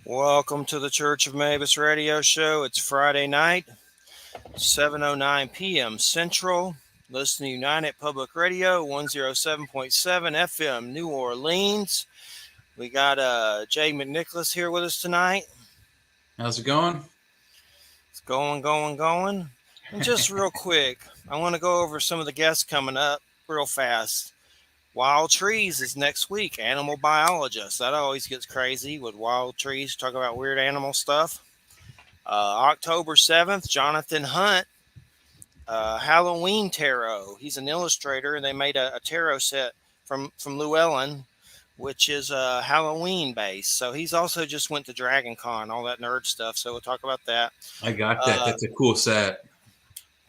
Welcome to the Church of Mabus radio show. It's Friday night, 7:09 p.m. Central. Listen to United Public Radio, 107.7 FM, New Orleans. We got Jay McNicholas here with us tonight. How's it going? It's going. And just real quick, I want to go over some of the guests coming up real fast. Wild Trees is next week, animal biologist. That always gets crazy with Wild Trees, talk about weird animal stuff. October 7th, Jonathan Hunt, Halloween Tarot. He's an illustrator, and they made a tarot set from Llewellyn, which is Halloween based. So he's also just went to Dragon Con, all that nerd stuff. So we'll talk about that. I got that. Uh, That's a cool set.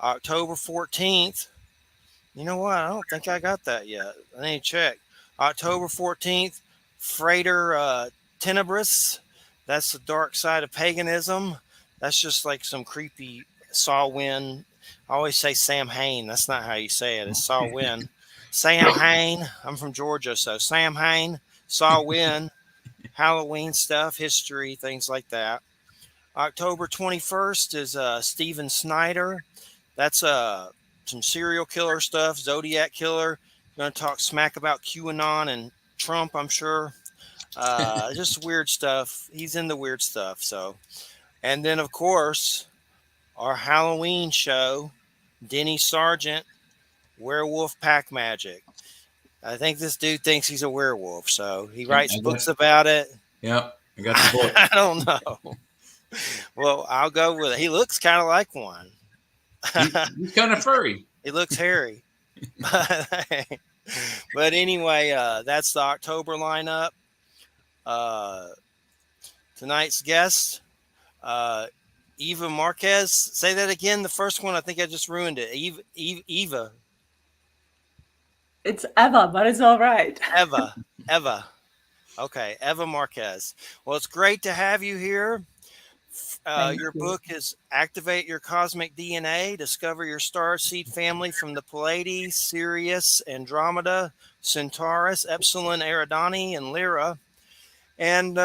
October 14th. You know what? I don't think I got that yet. I need to check. October 14th, Freighter Tenebris. That's the dark side of paganism. That's just like some creepy Saw Win. I always say Sam Hain. That's not how you say it. It's Saw Win. Sam Hain. I'm from Georgia, so Sam Hain, Saw Win, Halloween stuff, history, things like that. October 21st is Steven Snyder. That's some serial killer stuff, Zodiac Killer. Going to talk smack about QAnon and Trump, I'm sure. Just weird stuff. He's into weird stuff. So, and then of course, our Halloween show, Denny Sargent, Werewolf Pack Magic. I think this dude thinks he's a werewolf, so he writes books about it. Yep, I got the book. I don't know. Well, I'll go with it. He looks kind of like one. He's kind of furry. He looks hairy. But anyway, that's the October lineup. Tonight's guest, Eva Marquez. Say that again. The first one, I think I just ruined it. Eva. It's Eva, but it's all right. Eva. Okay, Eva Marquez. Well, it's great to have you here. Your book is Activate Your Cosmic DNA, Discover Your Starseed Family from the Pleiades, Sirius, Andromeda, Centaurus, Epsilon, Eridani, and Lyra. And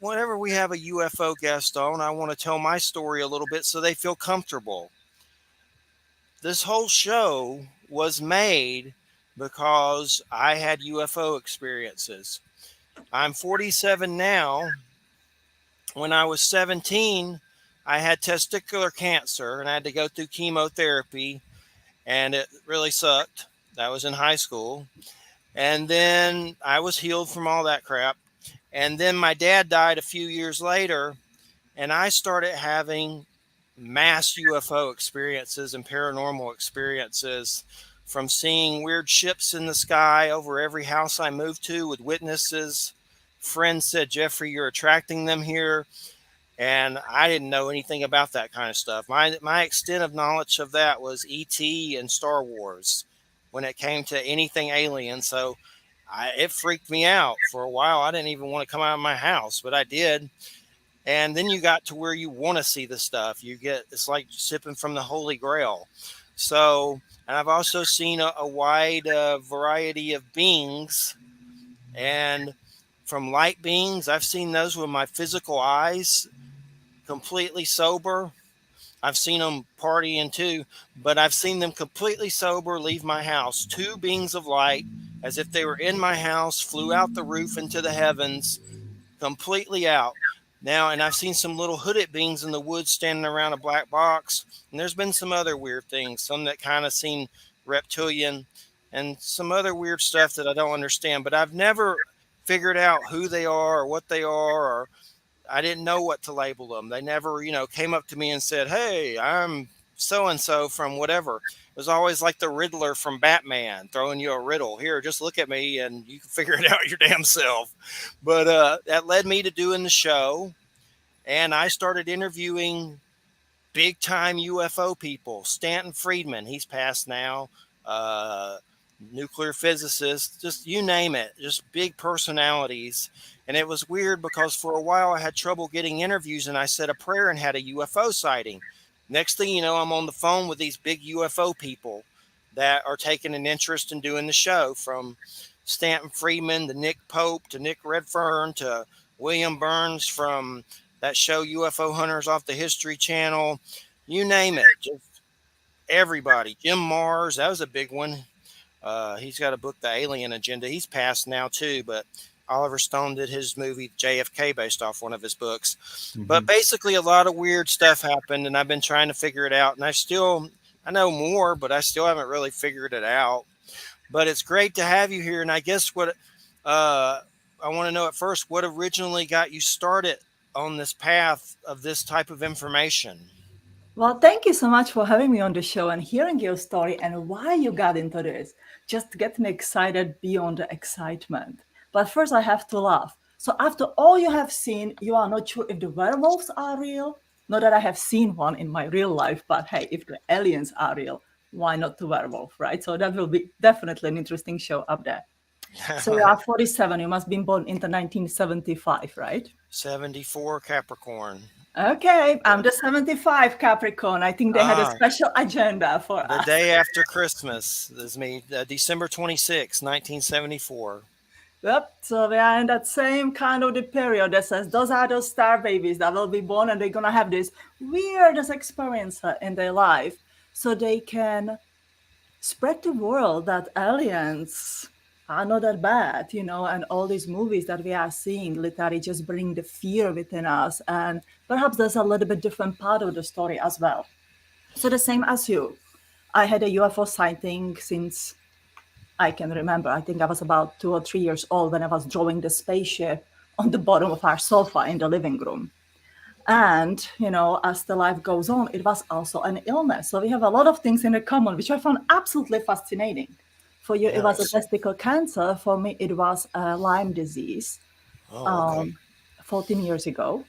whenever we have a UFO guest on, I want to tell my story a little bit so they feel comfortable. This whole show was made because I had UFO experiences. I'm 47 now. When I was 17, I had testicular cancer and I had to go through chemotherapy, and it really sucked. That was in high school. And then I was healed from all that crap. And then my dad died a few years later, and I started having mass UFO experiences and paranormal experiences, from seeing weird ships in the sky over every house I moved to with witnesses. Friends said, Jeffrey, you're attracting them here. And I didn't know anything about that kind of stuff. My extent of knowledge of that was E.T. and Star Wars when it came to anything alien. So it freaked me out for a while. I didn't even want to come out of my house, but I did. And then you got to where you want to see the stuff. It's like sipping from the Holy Grail. So, and I've also seen a wide variety of beings, and from light beings, I've seen those with my physical eyes, completely sober. I've seen them partying too, but I've seen them completely sober leave my house. Two beings of light, as if they were in my house, flew out the roof into the heavens, completely out. Now, and I've seen some little hooded beings in the woods standing around a black box. And there's been some other weird things, some that kind of seem reptilian, and some other weird stuff that I don't understand. But I've never figured out who they are or what they are, or I didn't know what to label them. They never, came up to me and said, hey, I'm so-and-so from whatever. It was always like the Riddler from Batman throwing you a riddle. Here, just look at me and you can figure it out your damn self. But that led me to doing the show. And I started interviewing big time UFO people. Stanton Friedman, he's passed now. Nuclear physicist, just you name it, just big personalities. And it was weird because for a while I had trouble getting interviews, and I said a prayer and had a UFO sighting. Next thing you know, I'm on the phone with these big UFO people that are taking an interest in doing the show, from Stanton Friedman to Nick Pope to Nick Redfern to William Burns from that show UFO Hunters off the History Channel. You name it. Just everybody. Jim Mars, that was a big one. He's got a book, The Alien Agenda. He's passed now too, but Oliver Stone did his movie JFK based off one of his books. But Mhm. basically, a lot of weird stuff happened, and I've been trying to figure it out. And I know more, but I still haven't really figured it out. But it's great to have you here. And I guess uh, I want to know at first what originally got you started on this path of this type of information. Well, thank you so much for having me on the show and hearing your story and why you got into this. Just get me excited beyond the excitement. But first, I have to laugh. So, after all you have seen, you are not sure if the werewolves are real? Not that I have seen one in my real life, but hey, if the aliens are real, why not the werewolf, right? So, that will be definitely an interesting show up there. So, you are 47. You must have been born into 1975, right? 74 Capricorn. Okay, Yeah. I'm the 75 Capricorn. I think they had a Ah, special agenda for the us. day after Christmas is me, December 26, 1974. Yep, so we are in that same kind of the period that says those are those star babies that will be born and they're gonna have this weirdest experience in their life. So they can spread the world that aliens are not that bad, and all these movies that we are seeing literally just bring the fear within us. And perhaps there's a little bit different part of the story as well. So the same as you. I had a UFO sighting since I can remember. I think I was about 2 or 3 years old when I was drawing the spaceship on the bottom of our sofa in the living room. And, as the life goes on, it was also an illness. So we have a lot of things in common, which I found absolutely fascinating. For you, it was a Yes. testicle cancer. For me, it was a Lyme disease Oh, okay. um, 14 years ago.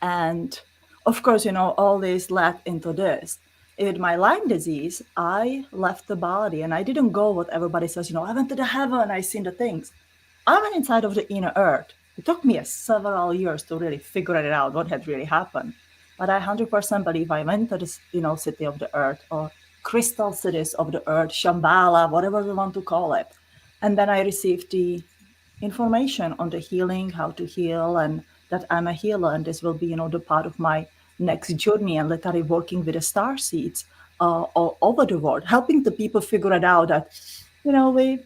And of course, all this led into this. With my Lyme disease, I left the body and I didn't go what everybody says, I went to the heaven, I seen the things. I went inside of the inner earth. It took me several years to really figure it out what had really happened. But I 100% believe I went to this, city of the earth or crystal cities of the earth, Shambhala, whatever we want to call it. And then I received the information on the healing, how to heal, and that I'm a healer, and this will be, the part of my next journey, and literally working with the star seeds all over the world, helping the people figure it out that, we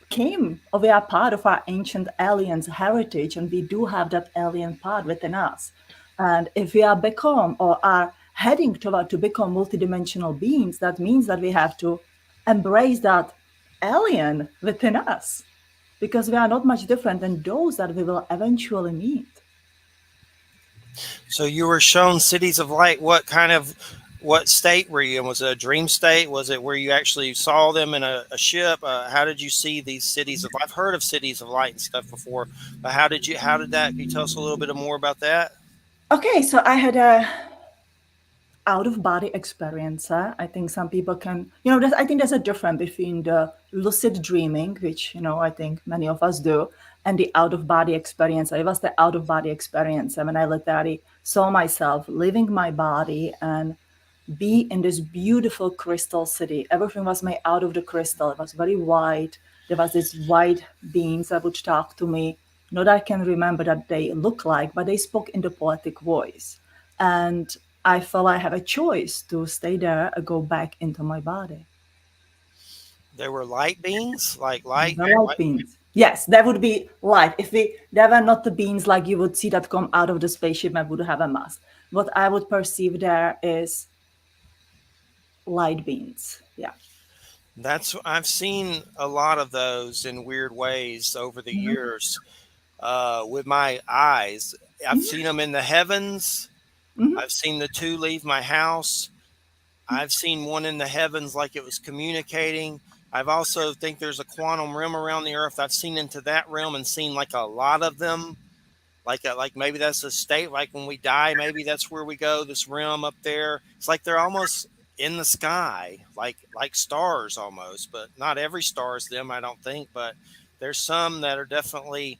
came or we are part of our ancient aliens heritage, and we do have that alien part within us. And if we are become or are heading toward to become multidimensional beings, that means that we have to embrace that alien within us, because we are not much different than those that we will eventually meet. So you were shown cities of light. What state were you in? Was it a dream state? Was it where you actually saw them in a ship? How did you see these cities of? I've heard of cities of light and stuff before, but how did that? Can you tell us a little bit more about that? Okay, so I had a out of body experience. I think some people can, I think there's a difference between the lucid dreaming, which, I think many of us do, and the out of body experience. It was the out of body experience. I mean, I literally saw myself leaving my body and be in this beautiful crystal city. Everything was made out of the crystal. It was very white. There was these white beings that would talk to me. Not that I can remember that they look like, but they spoke in the poetic voice. And I felt I have a choice to stay there or go back into my body. There were light beings, like They light. were light beings. Yes, that would be light. If they were not the beings like you would see that come out of the spaceship and would have a mask. What I would perceive there is light beings. Yeah. That's I've seen a lot of those in weird ways over the Mhm. years with my eyes. I've Mhm. seen them in the heavens. Mhm. I've seen the two leave my house. I've seen one in the heavens like it was communicating. I've also think there's a quantum realm around the earth. I've seen into that realm and seen like a lot of them. Like maybe that's a state. Like when we die, maybe that's where we go. This realm up there. It's like they're almost in the sky, like stars almost. But not every star is them, I don't think. But there's some that are definitely.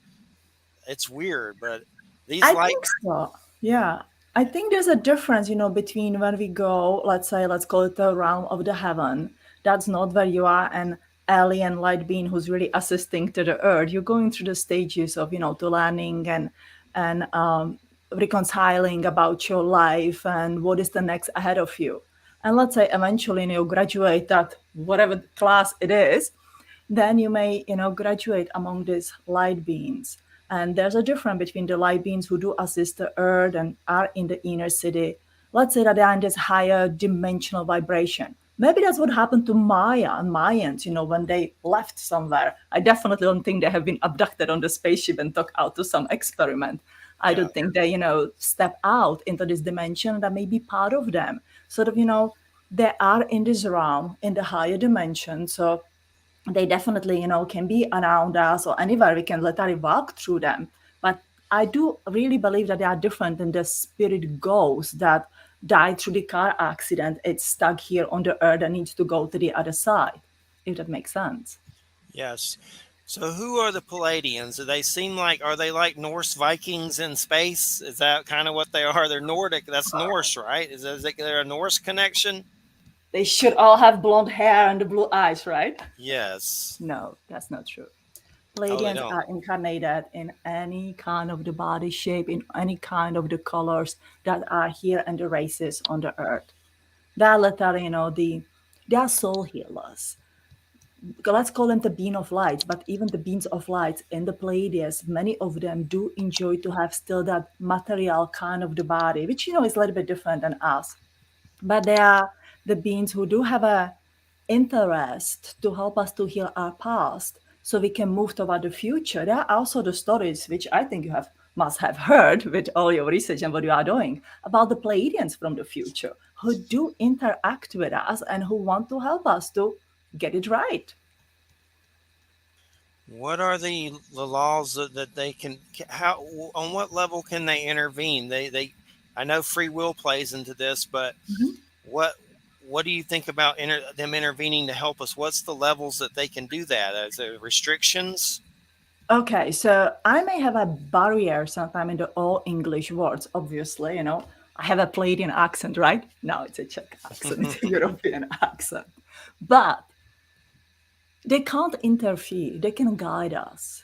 It's weird, but these I light. think so. Yeah. I think there's a difference, between when we go, let's say, let's call it the realm of the heaven. That's not where you are, and alien light being who's really assisting to the Earth, you're going through the stages of, to learning and reconciling about your life and what is the next ahead of you. And let's say eventually you graduate that whatever class it is, then you may graduate among these light beings. And there's a difference between the light beings who do assist the Earth and are in the inner city. Let's say that they are in this higher dimensional vibration. Maybe that's what happened to Maya and Mayans, when they left somewhere. I definitely don't think they have been abducted on the spaceship and took out to some experiment. I don't think they, step out into this dimension that may be part of them. Sort of, they are in this realm, in the higher dimension. So they definitely, can be around us or anywhere we can literally walk through them. But I do really believe that they are different than the spirit ghost that died through the car accident. It's stuck here on the Earth and needs to go to the other side, if that makes sense. Yes. So who are the Pleiadians? Do they seem like, are they like Norse Vikings in space? Is that kind of what they are? They're Nordic. That's Norse, right? Is there a Norse connection? They should all have blonde hair and the blue eyes, right? Yes. No, that's not true. Oh, they Pleiadians don't. are incarnated in any kind of the body shape, in any kind of the colors that are here and the races on the Earth. They are literally, they are soul healers. Let's call them the being of lights, but even the beings of lights in the Pleiades, many of them do enjoy to have still that material kind of the body, which is a little bit different than us. But they are the beings who do have a interest to help us to heal our past so we can move toward the future. There are also the stories which I think you must have heard with all your research and what you are doing about the Pleiadians from the future who do interact with us and who want to help us to get it right. What are the laws that they can, how, on what level can they intervene? I know free will plays into this, but what what do you think about them intervening to help us? What's the levels that they can do that? Is there restrictions? Okay, so I may have a barrier sometime in the all English words, obviously, I have a Pleiadian accent, right? No, it's a Czech accent, it's a European accent. But they can't interfere, they can guide us.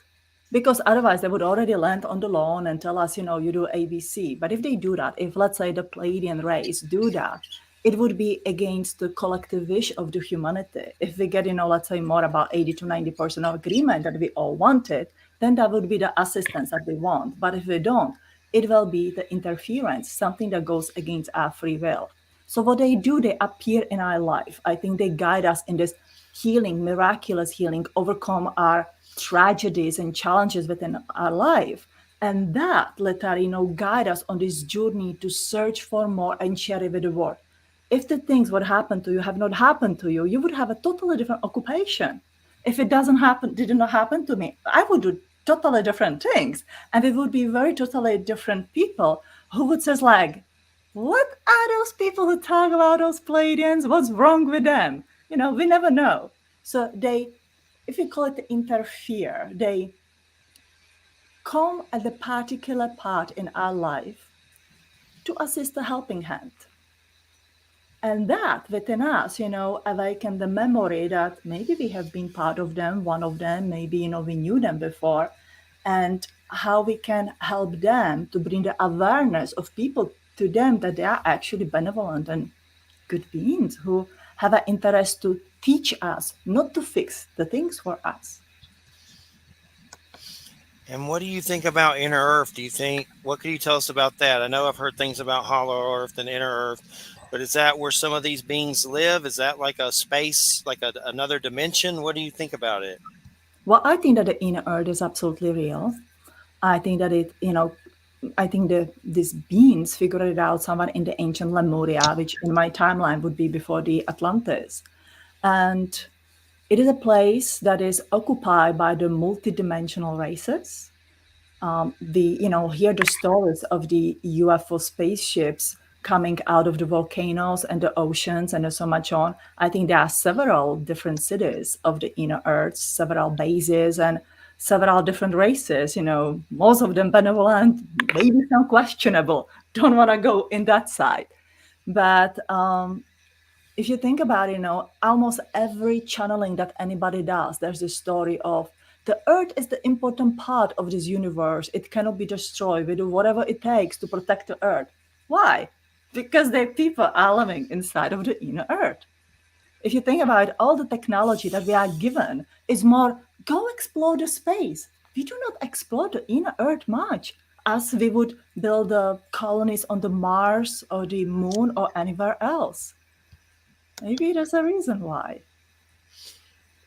Because otherwise they would already land on the lawn and tell us, you do ABC. But if they do that, if let's say the Pleiadian race do that, it would be against the collective wish of the humanity. If we get, let's say more about 80 to 90% of agreement that we all wanted, then that would be the assistance that we want. But if we don't, it will be the interference, something that goes against our free will. So what they do, they appear in our life. I think they guide us in this healing, miraculous healing, overcome our tragedies and challenges within our life. And that let us, guide us on this journey to search for more and share it with the world. If the things what happened to you have not happened to you, you would have a totally different occupation. If it did not happen to me, I would do totally different things. And we would be very totally different people who would say like, what are those people who talk about those Pleiadians? What's wrong with them? We never know. So they, if you call it interfere, they come at the particular part in our life to assist a helping hand. And that within us, awaken the memory that maybe we have been part of them, one of them, maybe, we knew them before, and how we can help them to bring the awareness of people to them that they are actually benevolent and good beings who have an interest to teach us, not to fix the things for us. And what do you think about inner Earth? What can you tell us about that? I know I've heard things about hollow Earth and inner Earth, but is that where some of these beings live? Is that like a space, like another dimension? What do you think about it? Well, I think that the inner Earth is absolutely real. I think that these beings figured it out somewhere in the ancient Lemuria, which in my timeline would be before the Atlantis. And it is a place that is occupied by the multidimensional races. We, hear the stories of the UFO spaceships coming out of the volcanoes and the oceans and so much on. I think there are several different cities of the inner Earth, several bases and several different races, most of them benevolent, maybe some questionable. Don't want to go in that side. But if you think about it, almost every channeling that anybody does, there's this story of the earth is the important part of this universe. It cannot be destroyed. We do whatever it takes to protect the earth. Why? Because the people are living inside of the inner earth. If you think about it, all the technology that we are given is more go explore the space. We do not explore the inner earth much as we would build colonies on the Mars or the moon or anywhere else. Maybe there's a reason why.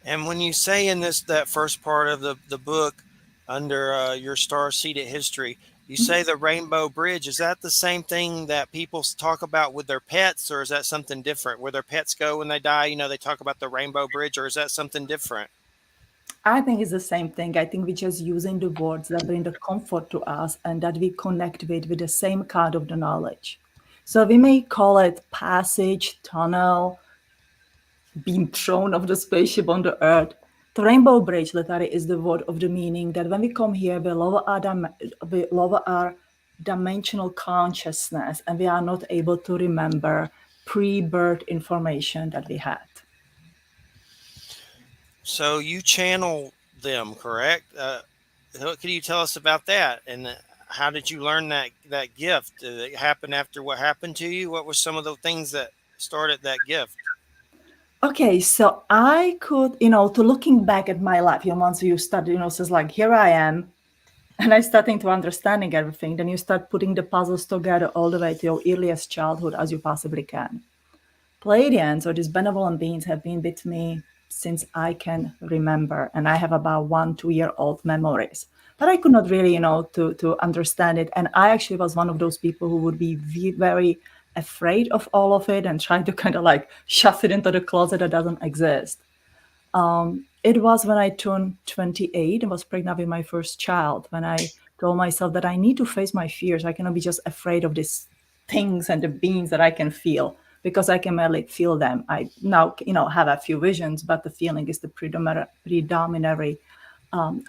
And when you say in that first part of the book, under your star-seeded history, you say the Rainbow Bridge. Is that the same thing that people talk about with their pets, or is that something different? Where their pets go when they die, they talk about the Rainbow Bridge, or is that something different? I think it's the same thing. I think we're just using the words that bring the comfort to us and that we connect with the same kind of the knowledge. So we may call it passage, tunnel, being thrown off the spaceship on the earth. The rainbow bridge literally is the word of the meaning that when we come here, we lower our dimensional consciousness and we are not able to remember pre-birth information that we had. So you channel them, correct? Can you tell us about that? And how did you learn that gift? Did it happen after what happened to you? What were some of the things that started that gift? Okay, so I could, to looking back at my life, once you start, says like, here I am, and I starting to understanding everything, then you start putting the puzzles together all the way to your earliest childhood as you possibly can. Pleiadians, or these benevolent beings, have been with me since I can remember, and I have about 1-2-year-old memories. But I could not really, to understand it. And I actually was one of those people who would be very afraid of all of it and try to kind of like shove it into the closet that doesn't exist. It was when I turned 28 and was pregnant with my first child, when I told myself that I need to face my fears. I cannot be just afraid of these things and the beings that I can feel, because I can barely feel them. I now, have a few visions, but the feeling is the predominant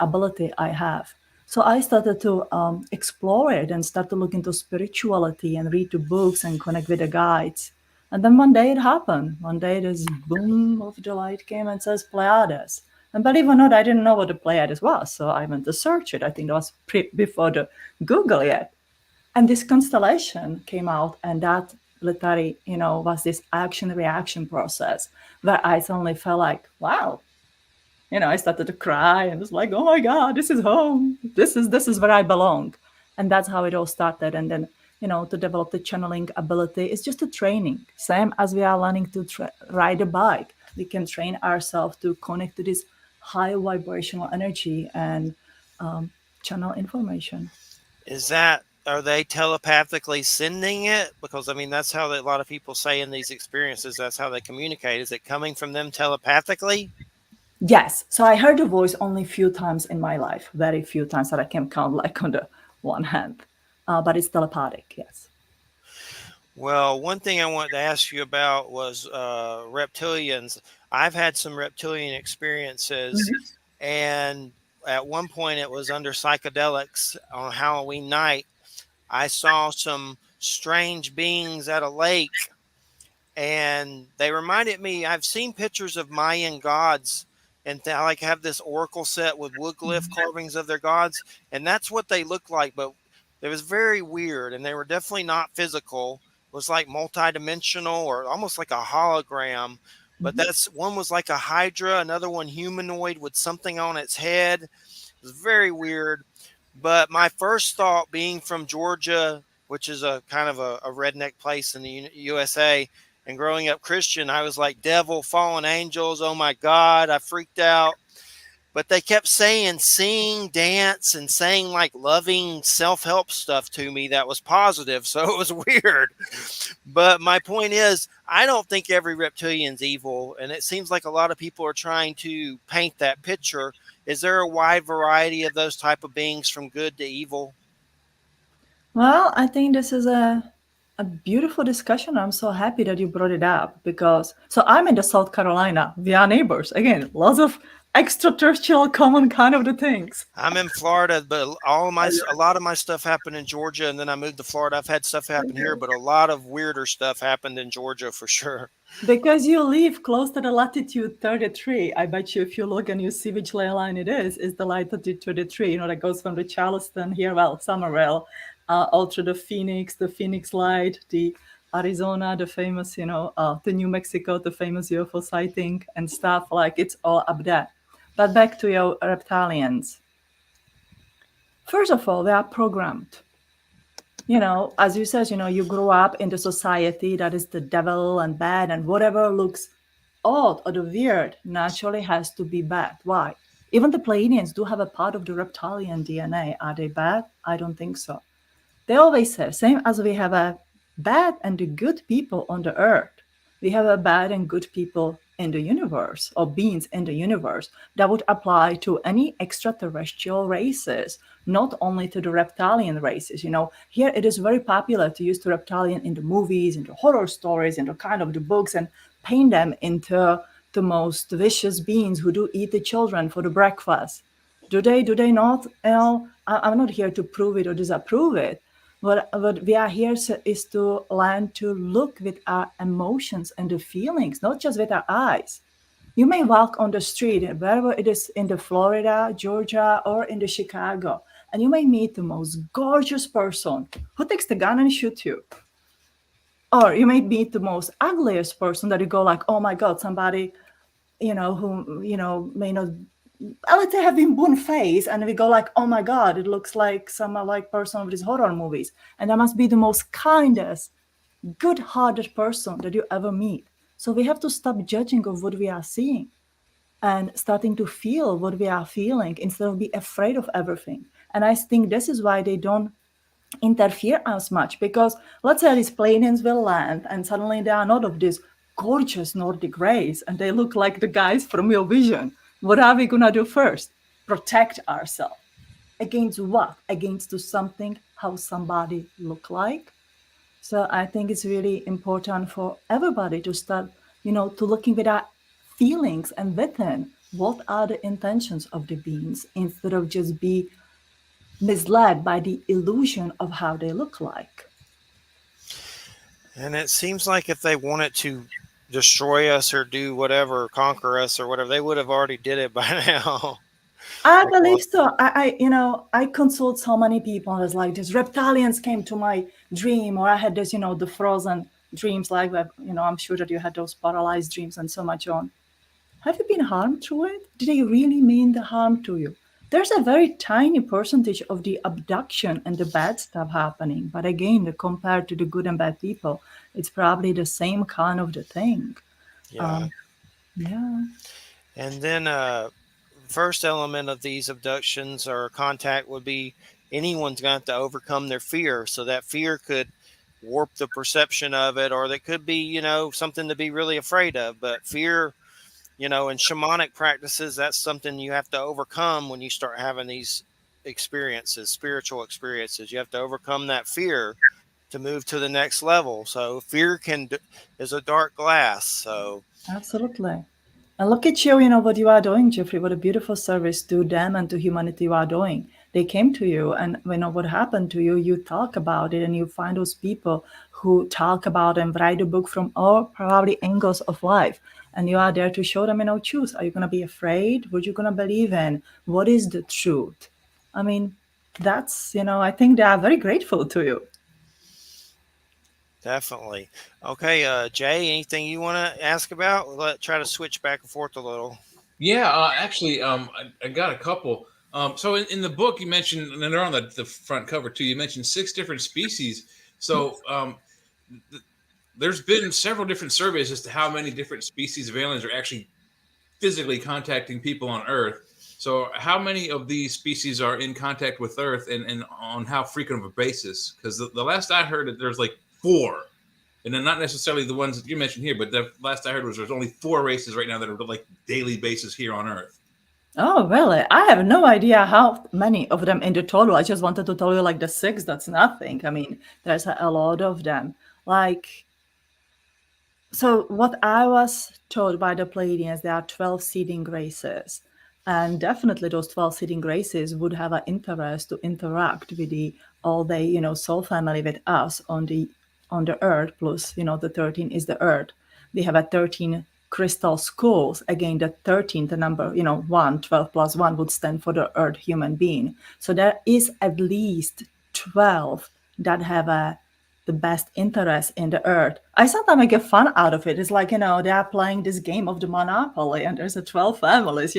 ability I have. So I started to explore it and start to look into spirituality and read the books and connect with the guides. And then one day it happened. One day this boom of the light came and says Pleiades. And believe it or not, I didn't know what the Pleiades was. So I went to search it. I think that was before the Google yet. And this constellation came out, and that literally, was this action-reaction process where I suddenly felt like, wow, I started to cry and was like, oh my God, this is home. This is where I belong. And that's how it all started. And then, to develop the channeling ability is just a training. Same as we are learning to ride a bike. We can train ourselves to connect to this high vibrational energy and channel information. Are they telepathically sending it? Because that's how a lot of people say in these experiences, that's how they communicate. Is it coming from them telepathically? Yes. So I heard the voice only a few times in my life, very few times that I can count like on the one hand. But it's telepathic, yes. Well, one thing I wanted to ask you about was reptilians. I've had some reptilian experiences, and at one point it was under psychedelics on Halloween night. I saw some strange beings at a lake, and they reminded me, I've seen pictures of Mayan gods, and I like have this oracle set with wood glyph carvings of their gods, and that's what they look like. But it was very weird, and they were definitely not physical. It was like multidimensional or almost like a hologram. But that's one was like a hydra, another one humanoid with something on its head. It was very weird. But my first thought, being from Georgia, which is a kind of a redneck place in the USA, and growing up Christian, I was like, devil, fallen angels, oh my God, I freaked out. But they kept saying sing, dance, and saying like loving self-help stuff to me that was positive. So it was weird. But my point is, I don't think every reptilian's evil. And it seems like a lot of people are trying to paint that picture. Is there a wide variety of those type of beings from good to evil? Well, I think this is a beautiful discussion. I'm so happy that you brought it up because so I'm in the South Carolina. We are neighbors. Again, lots of extraterrestrial common kind of the things. I'm in Florida, but a lot of my stuff happened in Georgia, and then I moved to Florida. I've had stuff happen here, but a lot of weirder stuff happened in Georgia for sure. Because you live close to the latitude 33, I bet you if you look and you see which ley line it is the latitude 33, that goes from the Charleston here, well, Summerville, all through the Phoenix Light, the Arizona, the famous, the New Mexico, the famous UFO sighting and stuff, like it's all up there. But back to your reptilians. First of all, they are programmed. As you said, you grew up in the society that is the devil and bad, and whatever looks odd or the weird naturally has to be bad. Why? Even the Pleiadians do have a part of the reptilian DNA. Are they bad? I don't think so. They always say, same as we have a bad and the good people on the earth, we have a bad and good people in the universe, or beings in the universe. That would apply to any extraterrestrial races, not only to the reptilian races. Here it is very popular to use the reptilian in the movies, in the horror stories, in the kind of the books, and paint them into the most vicious beings who do eat the children for the breakfast. Do they not? I'm not here to prove it or disapprove it. What we are here is to learn to look with our emotions and the feelings, not just with our eyes. You may walk on the street, wherever it is in the Florida, Georgia, or in the Chicago, and you may meet the most gorgeous person who takes the gun and shoots you. Or you may meet the most ugliest person that you go like, oh my God, somebody, who, may not, let's say have been born face, and we go like, oh my God, it looks like some like person of these horror movies. And that must be the most kindest, good-hearted person that you ever meet. So we have to stop judging of what we are seeing and starting to feel what we are feeling instead of be afraid of everything. And I think this is why they don't interfere as much, because let's say these Pleiadians will land and suddenly they are not of this gorgeous Nordic race and they look like the guys from your vision. What are we gonna do first? Protect ourselves. Against what? Against something, how somebody look like. So I think it's really important for everybody to start, to looking with our feelings and within what are the intentions of the beings instead of just be misled by the illusion of how they look like. And it seems like if they wanted to destroy us or do whatever, conquer us or whatever, they would have already did it by now. I believe so. I consult so many people. It's like these reptilians came to my dream, or I had this, the frozen dreams, like that. I'm sure that you had those paralyzed dreams and so much on. Have you been harmed through it? Did they really mean the harm to you? There's a very tiny percentage of the abduction and the bad stuff happening. But again, compared to the good and bad people, it's probably the same kind of the thing. Yeah. Yeah. And then first element of these abductions or contact would be anyone's going to have to overcome their fear. So that fear could warp the perception of it, or that could be, something to be really afraid of. But fear, in shamanic practices, that's something you have to overcome when you start having these experiences, spiritual experiences. You have to overcome that fear to move to the next level. So fear is a dark glass. So absolutely. And look at you, what you are doing, Jeffrey. What a beautiful service to them and to humanity you are doing. They came to you, and what happened to you, you talk about it, and you find those people who talk about and write a book from all probably angles of life. And you are there to show them, choose. Are you going to be afraid? What are you going to believe in? What is the truth? I mean, that's, I think they are very grateful to you. Definitely. Okay, Jay, anything you want to ask about? Let's try to switch back and forth a little. Yeah, actually, I got a couple. So in the book, you mentioned, and they're on the front cover too, you mentioned 6 different species. So there's been several different surveys as to how many different species of aliens are actually physically contacting people on Earth. So how many of these species are in contact with Earth, and on how frequent of a basis? Because the last I heard, there's like 4. And then not necessarily the ones that you mentioned here, but the last I heard was there's only 4 races right now that are like daily basis here on Earth. Oh, really? I have no idea how many of them in the total. I just wanted to tell you like the 6, that's nothing. I mean, there's a lot of them. Like, so what I was told by the Pleiadians, there are 12 seeding races. And definitely those 12 seeding races would have an interest to interact with the all day, soul family with us on the earth, plus, the 13 is the earth. We have a 13 crystal schools. Again, the 13th number, 1, 12 plus 1 would stand for the earth human being. So there is at least 12 that have the best interest in the earth. I sometimes make a fun out of it. It's like, they are playing this game of the Monopoly and there's a 12 families,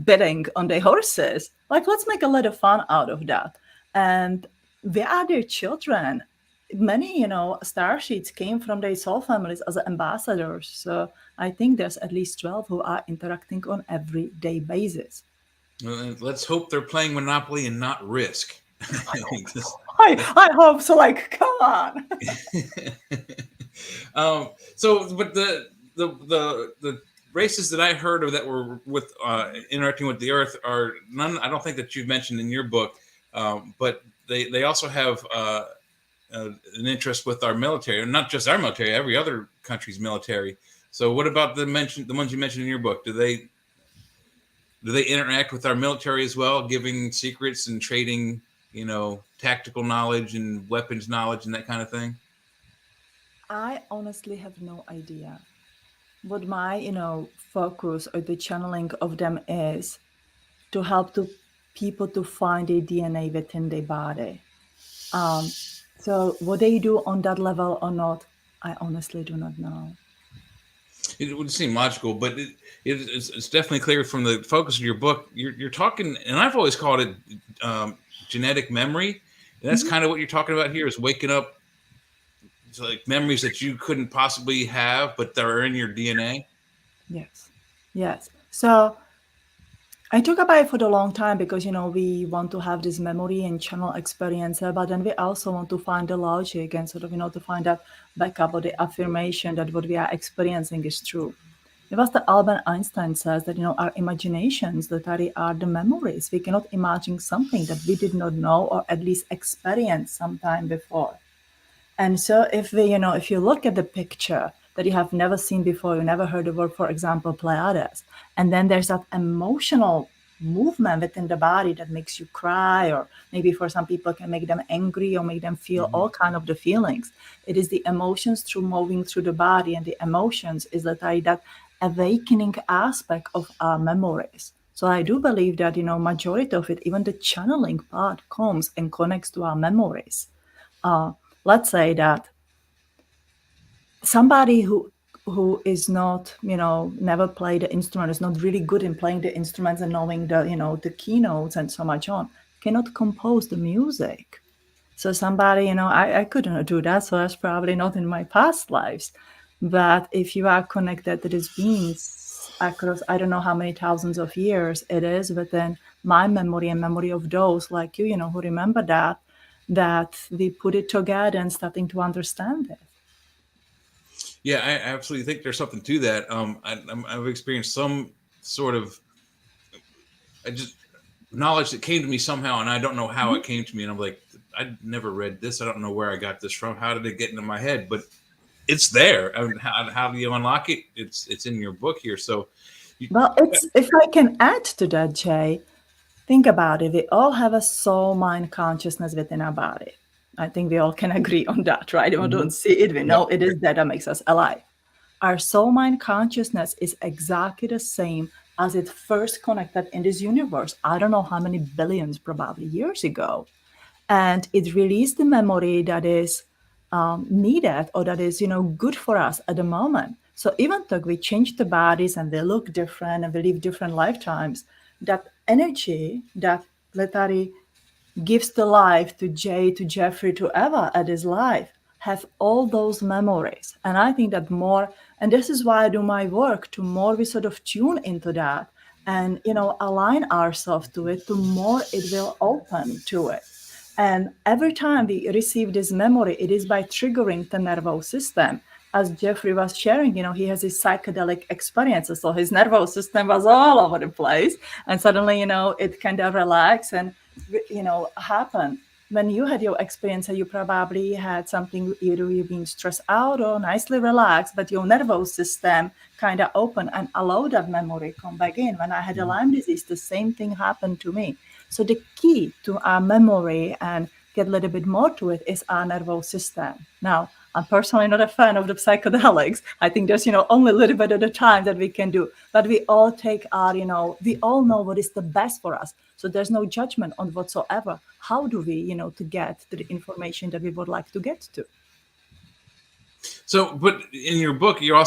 betting on their horses. Like, let's make a little fun out of that. And they are their children. Many, starseeds came from their soul families as ambassadors. So I think there's at least 12 who are interacting on everyday basis. Well, let's hope they're playing Monopoly and not Risk. I hope so. Like, come on. But the races that I heard of that were with interacting with the Earth are none. I don't think that you've mentioned in your book, but they also have an interest with our military, and not just our military, every other country's military. So, what about the ones you mentioned in your book? Do they interact with our military as well, giving secrets and trading, tactical knowledge and weapons knowledge and that kind of thing? I honestly have no idea. What my, focus or the channeling of them is to help to people to find their DNA within their body. So what they do on that level or not, I honestly do not know. It would seem logical, but it's definitely clear from the focus of your book. You're talking, and I've always called it genetic memory. And that's kind of what you're talking about here, is waking up to like memories that you couldn't possibly have, but that are in your DNA. Yes. So I talk about it for a long time because, we want to have this memory and channel experience, but then we also want to find the logic and sort of, to find that backup or the affirmation that what we are experiencing is true. It was the Albert Einstein says that, our imaginations that are the memories. We cannot imagine something that we did not know or at least experience sometime before. And so if if you look at the picture that you have never seen before, you never heard the word, for example, Pleiades, and then there's that emotional movement within the body that makes you cry, or maybe for some people can make them angry or make them feel all kind of the feelings. It is the emotions through moving through the body, and the emotions is that awakening aspect of our memories. So I do believe that, majority of it, even the channeling part, comes and connects to our memories. Let's say that somebody who is not, never played the instrument, is not really good in playing the instruments and knowing the, the keynotes and so much on, cannot compose the music. So somebody, I couldn't do that. So that's probably not in my past lives. But if you are connected to these beings across, I don't know how many thousands of years it is, but then my memory and memory of those like you, who remember that we put it together and starting to understand it. Yeah, I absolutely think there's something to that. I've experienced some sort of knowledge that came to me somehow, and I don't know how it came to me. And I'm like, I never read this. I don't know where I got this from. How did it get into my head? But it's there. I mean, how do you unlock it? It's in your book here. So, well, if I can add to that, Jay, think about it. We all have a soul, mind, consciousness within our body. I think we all can agree on that, right? We don't see it. We know it is that makes us alive. Our soul, mind, consciousness is exactly the same as it first connected in this universe. I don't know how many billions, probably years ago. And it released the memory that is needed or that is, good for us at the moment. So even though we change the bodies and they look different and we live different lifetimes, that energy that literally gives the life to Jay, to Jeffrey, to Eva at his life, have all those memories. And I think that more, and this is why I do my work, to more we sort of tune into that and, align ourselves to it, to more it will open to it. And every time we receive this memory, it is by triggering the nervous system. As Jeffrey was sharing, he has his psychedelic experiences. So his nervous system was all over the place. And suddenly, it kind of relaxed and, happen. when you had your experience, you probably had something, either you've been stressed out or nicely relaxed, but your nervous system kind of open and allow that memory come back in. When I had a Lyme disease, the same thing happened to me. So the key to our memory and get a little bit more to it is our nervous system. Now, I'm personally not a fan of the psychedelics. I think there's, only a little bit at a time that we can do. But we all take our, we all know what is the best for us. So there's no judgment on whatsoever. How do we, to get to the information that we would like to get to? So, but in your book, you're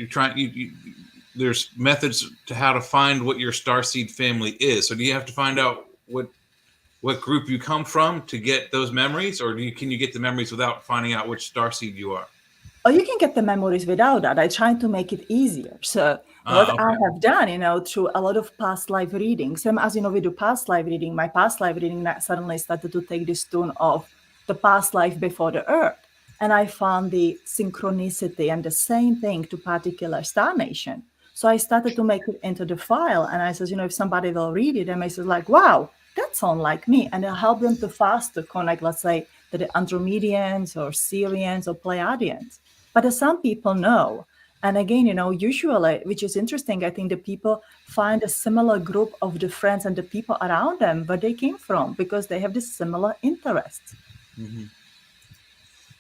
trying. There's methods to how to find what your starseed family is. So, do you have to find out what group you come from to get those memories, or can you get the memories without finding out which starseed you are? Oh, you can get the memories without that. I try to make it easier. So what Okay. I have done, through a lot of past life readings, and as you know, we do past life reading. My past life reading suddenly started to take this tune of the past life before the Earth. And I found the synchronicity and the same thing to particular star nation. So I started to make it into the file. And I said, if somebody will read it, and I said like, wow, that sounds like me. And I'll help them to faster connect, let's say, to the Andromedians or Sirians or Pleiadians. But as some people know, and again, usually, which is interesting, I think the people find a similar group of the friends and the people around them where they came from because they have this similar interests. Mm-hmm.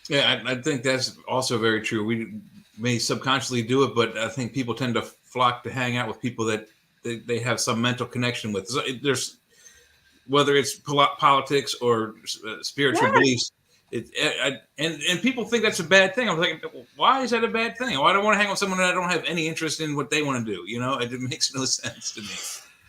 Yeah, I think that's also very true. We may subconsciously do it, but I think people tend to flock to hang out with people that they have some mental connection with. So there's, whether it's politics or spiritual beliefs, and people think that's a bad thing. I'm like, why is that a bad thing? Well, I don't want to hang with someone that I don't have any interest in what they want to do. It makes no sense to me.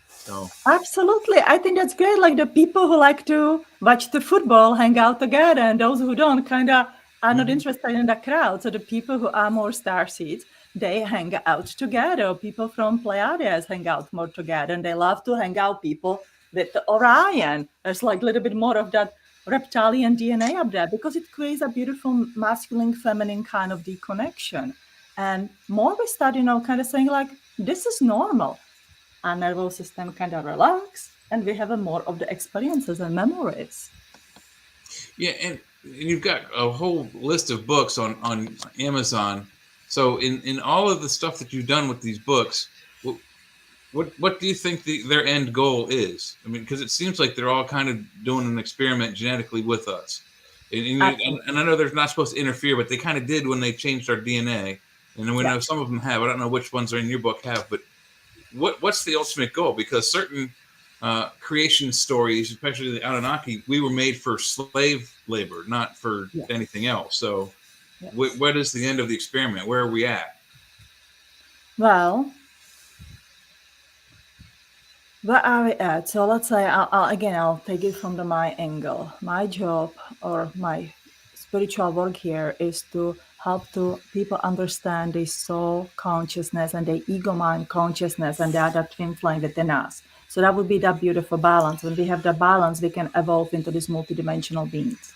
So absolutely, I think that's great. Like the people who like to watch the football hang out together, and those who don't kind of are not interested in the crowd. So the people who are more starseeds, they hang out together. People from Pleiades hang out more together, and they love to hang out people with the Orion. There's like a little bit more of that reptilian DNA up there because it creates a beautiful masculine, feminine kind of deconnection. And more we start, kind of saying like, this is normal. Our nervous system kind of relax, and we have more of the experiences and memories. Yeah, and you've got a whole list of books on Amazon. So in all of the stuff that you've done with these books, what do you think their end goal is? I mean, because it seems like they're all kind of doing an experiment genetically with us. And I know they're not supposed to interfere, but they kind of did when they changed our DNA. And we know some of them have. I don't know which ones are in your book have, but what's the ultimate goal? Because certain creation stories, especially the Anunnaki, we were made for slave labor, not for anything else. So what is the end of the experiment? Where are we at? Well, where are we at? So let's say, I'll take it from my angle. My job or my spiritual work here is to help to people understand the soul consciousness and the ego mind consciousness and the other twin flame within us. So that would be that beautiful balance. When we have the balance, we can evolve into these multidimensional beings.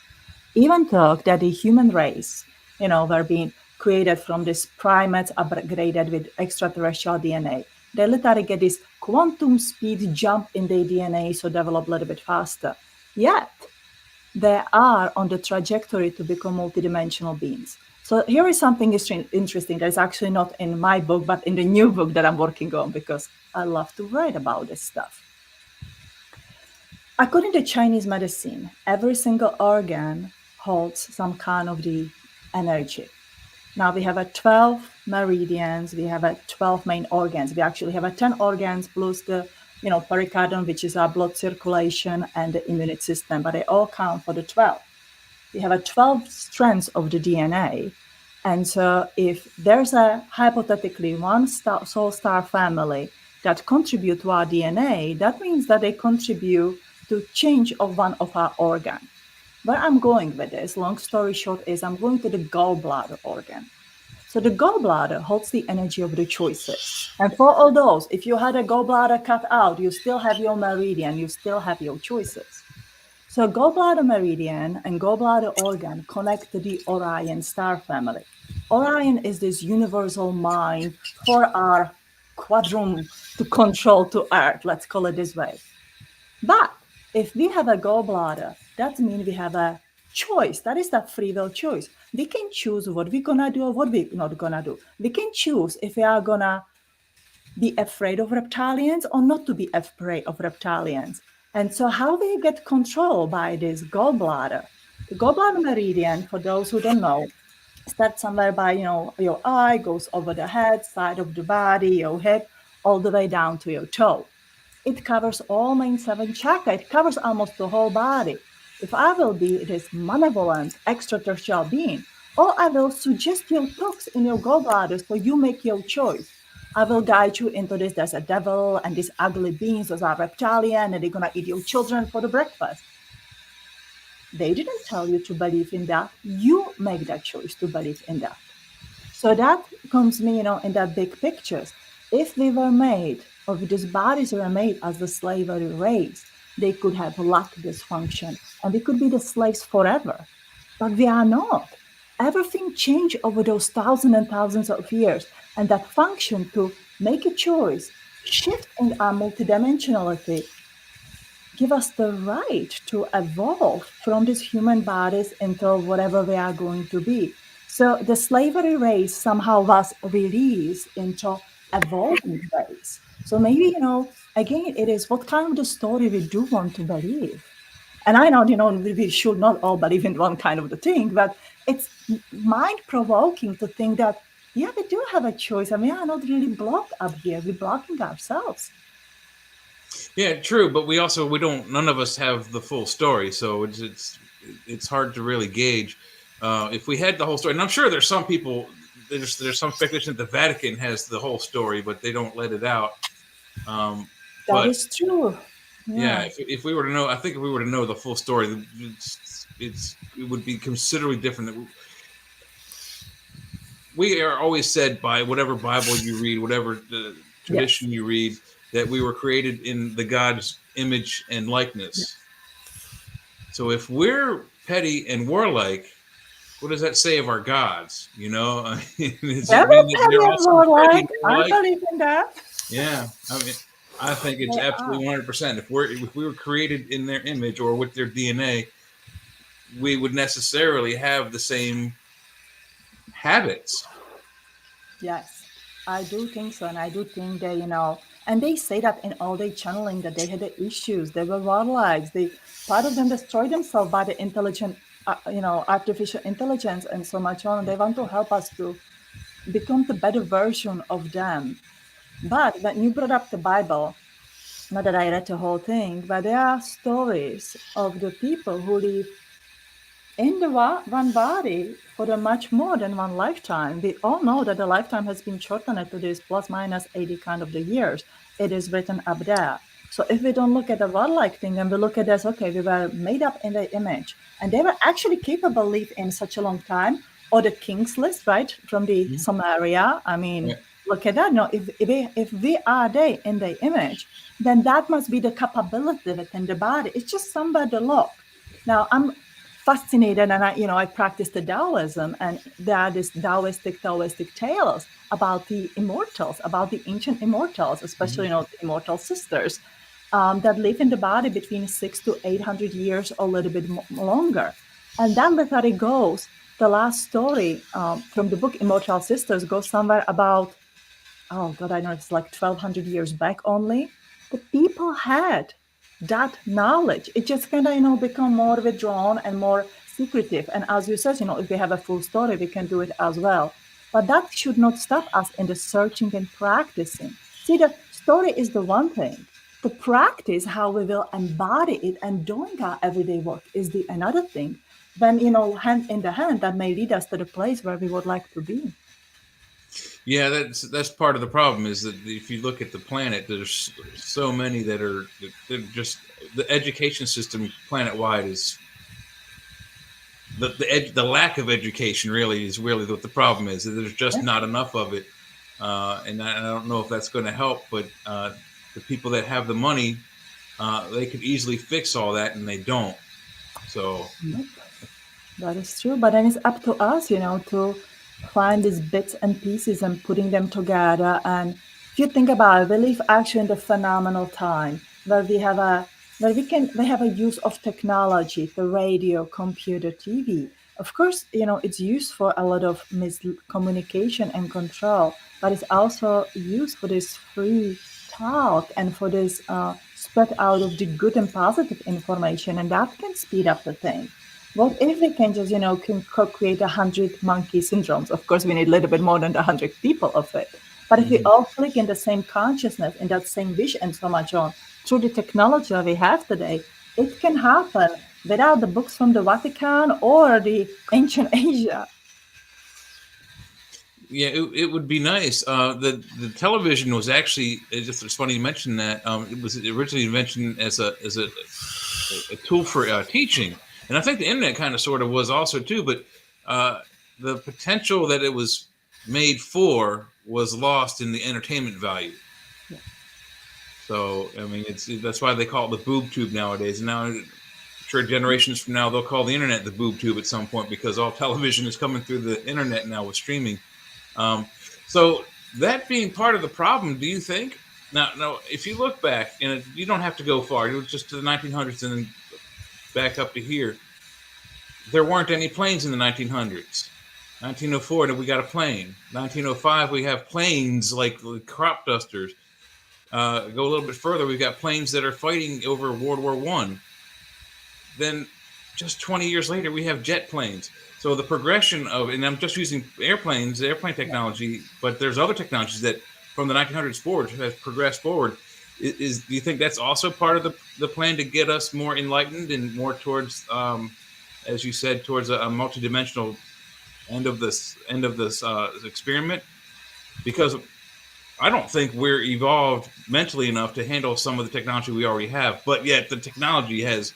Even though that the human race, were being created from this primates upgraded with extraterrestrial DNA. They literally get this quantum speed jump in their DNA, so develop a little bit faster. Yet, they are on the trajectory to become multidimensional beings. So here is something interesting that is actually not in my book, but in the new book that I'm working on, because I love to write about this stuff. According to Chinese medicine, every single organ holds some kind of the energy. Now we have 12 meridians, we have 12 main organs. We actually have 10 organs plus the pericardium, which is our blood circulation, and the immune system, but they all count for the 12. We have 12 strands of the DNA. And so if there's hypothetically one soul star family that contribute to our DNA, that means that they contribute to change of one of our organs. Where I'm going with this, long story short, is I'm going to the gallbladder organ. So the gallbladder holds the energy of the choices. And for all those, if you had a gallbladder cut out, you still have your meridian, you still have your choices. So gallbladder meridian and gallbladder organ connect to the Orion star family. Orion is this universal mind for our quadrum to control to Earth, let's call it this way. But if we have a gallbladder That means we have a choice. That is that free will choice. We can choose what we're gonna do or what we're not gonna do. We can choose if we are gonna be afraid of reptilians or not to be afraid of reptilians. And so how we get control by this gallbladder? The gallbladder meridian, for those who don't know, starts somewhere by, your eye, goes over the head, side of the body, your hip, all the way down to your toe. It covers all main 7 chakra. It covers almost the whole body. If I will be this malevolent extraterrestrial being, or I will suggest your talks in your gallbladder so you make your choice. I will guide you into this. There's a devil and these ugly beings, those are reptilian, and they're gonna eat your children for the breakfast. They didn't tell you to believe in that. You make that choice to believe in that. So that comes me, in that big pictures. If we were made, or if these bodies were made as the slavery race, they could have lacked this function, and we could be the slaves forever. But we are not. Everything changed over those thousands and thousands of years, and that function to make a choice, shift in our multidimensionality, give us the right to evolve from these human bodies into whatever we are going to be. So the slavery race somehow was released into evolving race. So maybe, again, it is what kind of the story we do want to believe. And I know, we should not all believe in one kind of the thing, but it's mind-provoking to think that, yeah, we do have a choice, and we are not really blocked up here. We're blocking ourselves. Yeah, true, but none of us have the full story, so it's hard to really gauge. If we had the whole story, and I'm sure there's some people, there's some speculation that the Vatican has the whole story, but they don't let it out. That is true. Yeah, if we were to know, I think if we were to know the full story, it would be considerably different. We are always said by whatever Bible you read, whatever the tradition you read, that we were created in the God's image and likeness. Yes. So if we're petty and warlike, what does that say of our gods? Does it mean that they're also warlike? I believe in that. Yeah, I think it's absolutely 100%. If we were created in their image or with their DNA, we would necessarily have the same habits. Yes, I do think so, and I do think they, and they say that in all their channeling that they had the issues. They were warlocks. Part of them destroyed themselves by the intelligent, artificial intelligence and so much on. And they want to help us to become the better version of them. But when you brought up the Bible, not that I read the whole thing, but there are stories of the people who live in the one body for the much more than one lifetime. We all know that the lifetime has been shortened to this plus minus 80 kind of the years. It is written up there. So if we don't look at the godlike thing and we look at this, okay, we were made up in the image, and they were actually capable of living in such a long time, or the King's List, right, from the Samaria. I mean, look at that. No, if we are they in the image, then that must be the capability within the body. It's just somewhere to look. Now, I'm fascinated, and I practice the Taoism, and there are these Taoistic tales about the immortals, about the ancient immortals, especially the immortal sisters that live in the body between 600 to 800 years or a little bit longer. And that literally goes, the last story from the book Immortal Sisters goes somewhere about, oh God, I know it's like 1200 years back only. The people had that knowledge. It just kind of, become more withdrawn and more secretive. And as you said, if we have a full story, we can do it as well. But that should not stop us in the searching and practicing. See, the story is the one thing. The practice, how we will embody it and doing our everyday work is the another thing. Then, hand in the hand, that may lead us to the place where we would like to be. Yeah, that's part of the problem, is that if you look at the planet, there's so many that are just, the education system planet-wide is, the lack of education really is really what the problem is. There's just not enough of it. And I don't know if that's going to help, but the people that have the money, they could easily fix all that, and they don't. So that is true. But then it's up to us, to find these bits and pieces and putting them together. And if you think about it, we live actually in the phenomenal time where we have a But we have a use of technology, the radio, computer, TV. Of course, it's used for a lot of miscommunication and control, but it's also used for this free talk and for this spread out of the good and positive information, and that can speed up the thing. What if we can just, create 100 monkey syndromes? Of course, we need a little bit more than the 100 people of it. But if we all click in the same consciousness, in that same vision, and so much on, through the technology that we have today, it can happen without the books from the Vatican or the ancient Asia. Yeah, it would be nice. The television was actually, it's funny you mentioned that. It was originally invented as a tool for teaching, and I think the internet kind of sort of was also too. But the potential that it was made for was lost in the entertainment value. Yeah. So I mean, that's why they call it the boob tube nowadays. And now, I'm sure generations from now, they'll call the internet the boob tube at some point, because all television is coming through the internet now with streaming. So that being part of the problem, do you think? Now, if you look back, and you don't have to go far, just to the 1900s and then back up to here, there weren't any planes in the 1900s. 1904, we got a plane. 1905, we have planes like crop dusters. Go a little bit further, we've got planes that are fighting over World War I. Then just 20 years later, we have jet planes. So the progression of, and I'm just using airplane technology, but there's other technologies that from the 1900s forward have progressed forward. Do you think that's also part of the plan to get us more enlightened and more towards, as you said, towards a multidimensional end of this experiment? Because I don't think we're evolved mentally enough to handle some of the technology we already have, but yet the technology has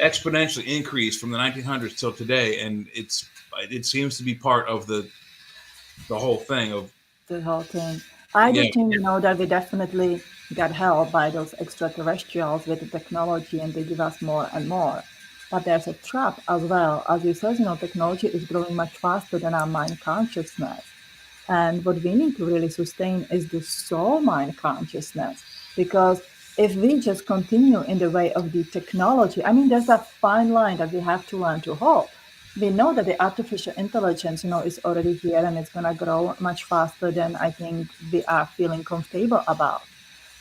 exponentially increased from the 1900s till today, and it seems to be part of the whole thing of the whole thing. I do think that we definitely got help by those extraterrestrials with the technology, and they give us more and more. But there's a trap as well. As you said, technology is growing much faster than our mind consciousness. And what we need to really sustain is the soul mind consciousness, because if we just continue in the way of the technology, I mean, there's a fine line that we have to learn to hold. We know that the artificial intelligence, is already here, and it's going to grow much faster than I think we are feeling comfortable about.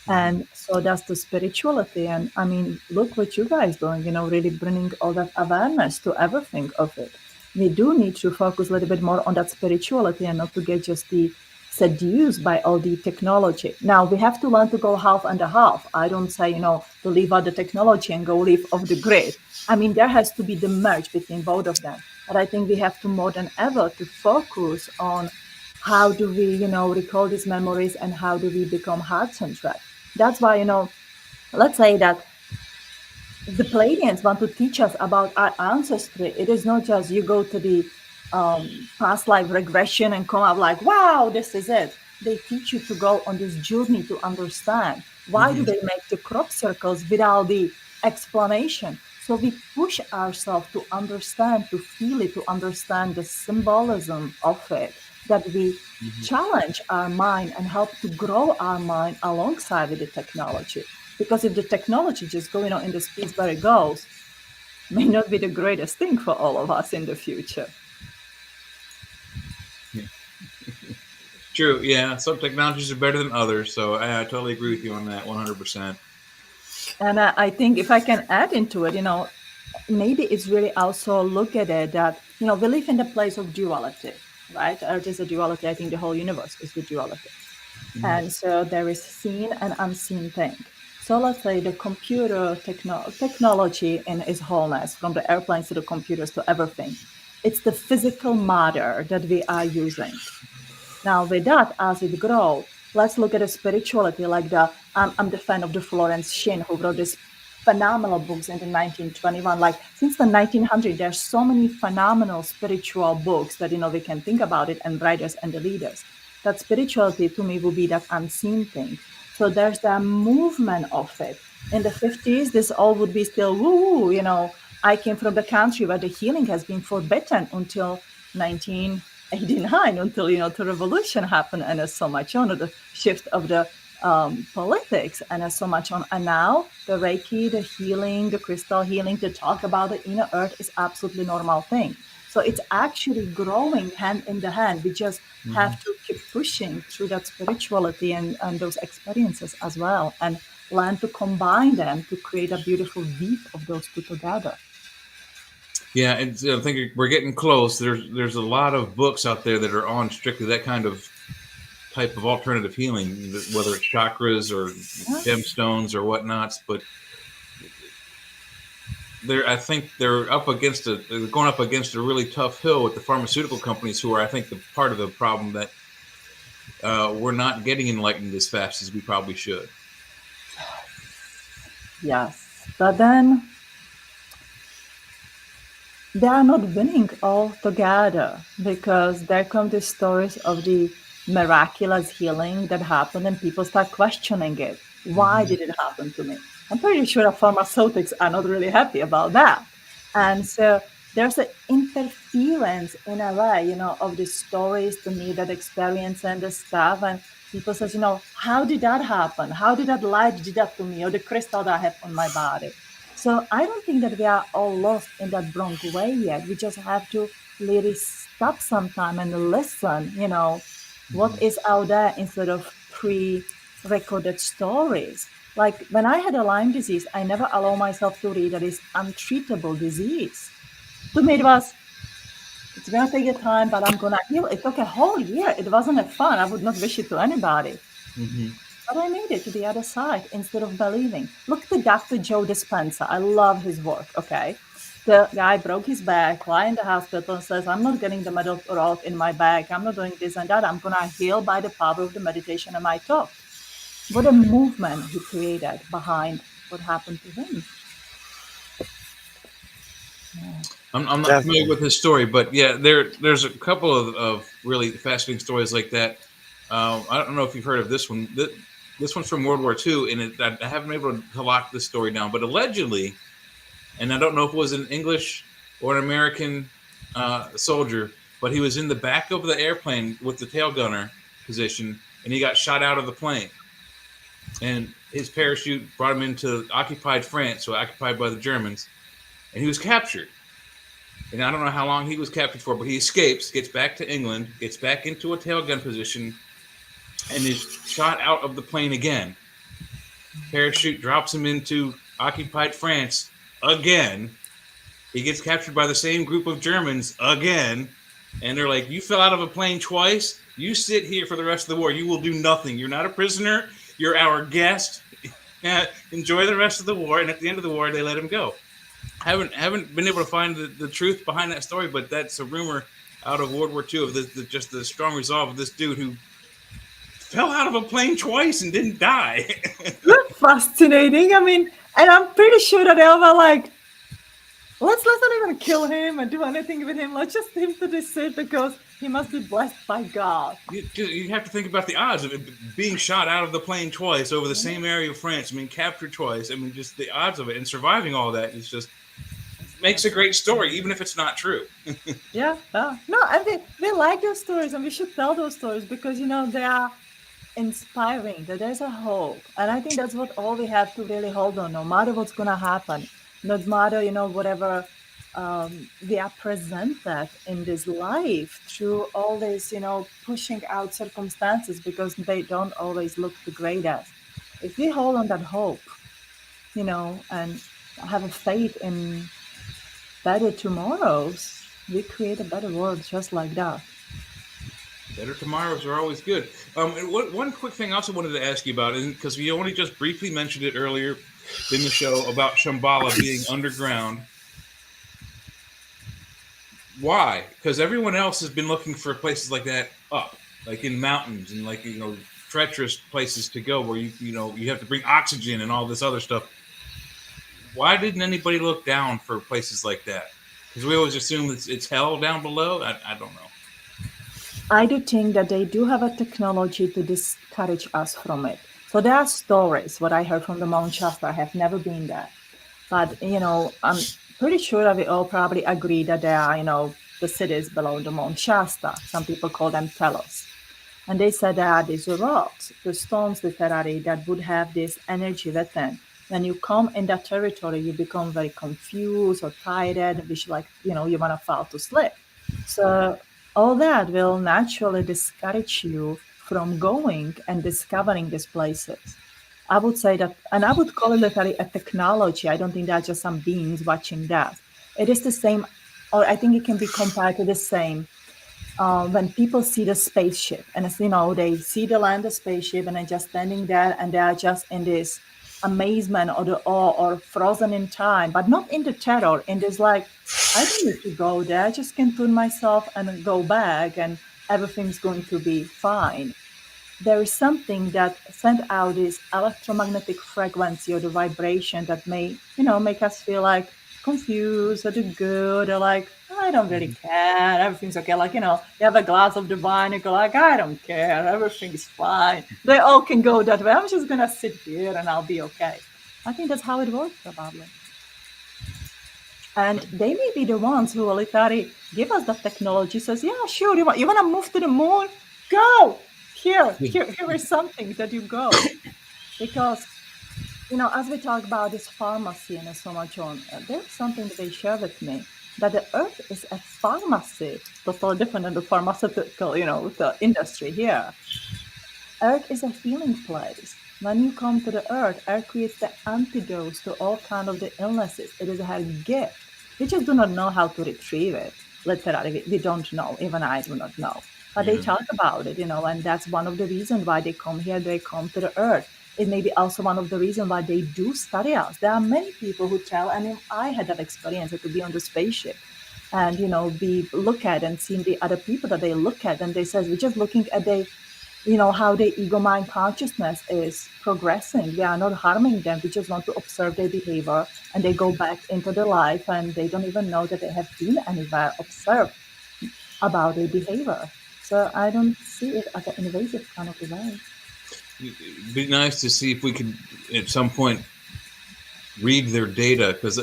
And so that's the spirituality. And I mean, look what you guys doing, really bringing all that awareness to everything of it. We do need to focus a little bit more on that spirituality and not to get just seduced by all the technology. Now, we have to learn to go half and a half. I don't say, to leave out the technology and go live off the grid. I mean, there has to be the merge between both of them. But I think we have to more than ever to focus on how do we, recall these memories and how do we become heart-centered. That's why, let's say that the Pleiadians want to teach us about our ancestry. It is not just you go to the past life regression and come out like, wow, this is it. They teach you to go on this journey to understand. Why do they make the crop circles without the explanation? So we push ourselves to understand, to feel it, to understand the symbolism of it, that we challenge our mind and help to grow our mind alongside with the technology. Because if the technology just go, in the speed where it goes, may not be the greatest thing for all of us in the future. True. Yeah. Some technologies are better than others. So I totally agree with you on that 100%. And I think if I can add into it, maybe it's really also look at it that, we live in the place of duality, right? Earth is a duality. I think the whole universe is the duality. And so there is seen and unseen thing. So let's say the computer technology in its wholeness, from the airplanes to the computers to everything, it's the physical matter that we are using. Now, with that, as it grows, let's look at the spirituality. Like I'm the fan of the Florence Shinn, who wrote this phenomenal books in the 1921. Like since the 1900s, there's so many phenomenal spiritual books that we can think about it, and writers and the leaders. That spirituality to me will be that unseen thing. So there's the movement of it. In the 50s, this all would be still woo. I came from the country where the healing has been forbidden until 1989, until the revolution happened, and so much on the shift of the politics and so much on. And now the Reiki, the healing, the crystal healing, to talk about the inner earth is absolutely normal thing. So it's actually growing hand in the hand. We just have to keep pushing through that spirituality and those experiences as well, and learn to combine them to create a beautiful weave of those two together. Yeah, and I think we're getting close. There's a lot of books out there that are on strictly that kind of type of alternative healing, whether it's chakras or gemstones or whatnots. But I think they're going up against a really tough hill with the pharmaceutical companies, who are, I think, the part of the problem that we're not getting enlightened as fast as we probably should. Yes, but then they are not winning altogether, because there come the stories of the miraculous healing that happened and people start questioning it. Why did it happen to me? I'm pretty sure the pharmaceutics are not really happy about that. And so there's an interference in a way, of the stories, the needed experience and the stuff. And people says, how did that happen? How did that light do that to me, or the crystal that I have on my body? So I don't think that we are all lost in that wrong way yet. We just have to really stop sometime and listen, what is out there, instead of pre-recorded stories. Like when I had a Lyme disease, I never allow myself to read that it's untreatable disease. To me, it's going to take a time, but I'm going to heal. It took a whole year. It wasn't fun. I would not wish it to anybody. But I made it to the other side instead of believing. Look at Dr. Joe Dispenza. I love his work, okay? The guy broke his back, lie in the hospital, and says, I'm not getting the metal rod in my back. I'm not doing this and that. I'm going to heal by the power of the meditation and my talk. What a movement he created behind what happened to him. Yeah. I'm not familiar with his story, but yeah, there's a couple of really fascinating stories like that. I don't know if you've heard of this one. This one's from World War II, and I haven't been able to lock this story down, but allegedly, and I don't know if it was an English or an American soldier, but he was in the back of the airplane with the tail gunner position, and he got shot out of the plane. And his parachute brought him into occupied France, so occupied by the Germans, and he was captured. And I don't know how long he was captured for, but he escapes, gets back to England, gets back into a tail gun position, and is shot out of the plane again. Parachute drops him into occupied France again. He gets captured by the same group of Germans again. And they're like, you fell out of a plane twice. You sit here for the rest of the war. You will do nothing. You're not a prisoner. You're our guest. Enjoy the rest of the war. And at the end of the war, they let him go. I haven't been able to find the truth behind that story, but that's a rumor out of World War II of just the strong resolve of this dude who fell out of a plane twice and didn't die. That's fascinating. I mean, and I'm pretty sure that they were like, let's not even kill him and do anything with him. Let's just him to this sit, because he must be blessed by God. You have to think about the odds of it being shot out of the plane twice over the same area of France. I mean, captured twice. I mean, just the odds of it and surviving all that is just makes a great story, even if it's not true. Yeah. No, I think we like those stories, and we should tell those stories, because, they are inspiring, that there's a hope. And I think that's what all we have to really hold on, no matter what's going to happen, no matter, whatever we are presented in this life through all this, pushing out circumstances, because they don't always look the greatest. If we hold on that hope, and have a faith in better tomorrows, we create a better world just like that. Better tomorrows are always good. One quick thing I also wanted to ask you about, because we only just briefly mentioned it earlier in the show about Shambhala being underground. Why? Because everyone else has been looking for places like that up, like in mountains and like treacherous places to go where you have to bring oxygen and all this other stuff. Why didn't anybody look down for places like that? Because we always assume it's hell down below. I don't know. I do think that they do have a technology to discourage us from it. So there are stories, what I heard from the Mount Shasta. I have never been there. But, I'm pretty sure that we all probably agree that there are, the cities below the Mount Shasta. Some people call them telos. And they said there are these rocks, the stones literally, that would have this energy within. When you come in that territory, you become very confused or tired, which like, you want to fall to sleep. So all that will naturally discourage you from going and discovering these places. I would say that, and I would call it literally a technology. I don't think they're just some beings watching that. It is the same, or I think it can be compared to the same when people see the spaceship and it's, they see the land, the spaceship, and they're just standing there and they are just in this amazement or the awe or frozen in time, but not in the terror, in this like, I don't need to go there, I just can turn myself and go back and everything's going to be fine. There is something that sent out this electromagnetic frequency or the vibration that may, make us feel like confused or the good or like, I don't really care, everything's okay. Like, you have a glass of the wine, you go like, I don't care, everything's fine. They all can go that way. I'm just gonna sit here and I'll be okay. I think that's how it works probably. And they may be the ones who will literally give us the technology, says, yeah, sure, you want to move to the moon? Go! Here is something that you go. Because, as we talk about this pharmacy and so much on, there's something that they share with me, that the Earth is a pharmacy, totally different than the pharmaceutical, the industry here. Earth is a healing place. When you come to the Earth creates the antidote to all kind of the illnesses. It is her gift. We just do not know how to retrieve it. Literally, we don't know. Even I do not know. But they talk about it, and that's one of the reasons why they come here. They come to the Earth. It may be also one of the reasons why they do study us. There are many people who tell, and I had that experience to be on the spaceship and, we look at and seeing the other people that they look at, and they says, we're just looking at how the ego mind consciousness is progressing. We are not harming them. We just want to observe their behavior, and they go back into their life and they don't even know that they have been anywhere observed about their behavior. So I don't see it as an invasive kind of way. It'd be nice to see if we could at some point read their data, because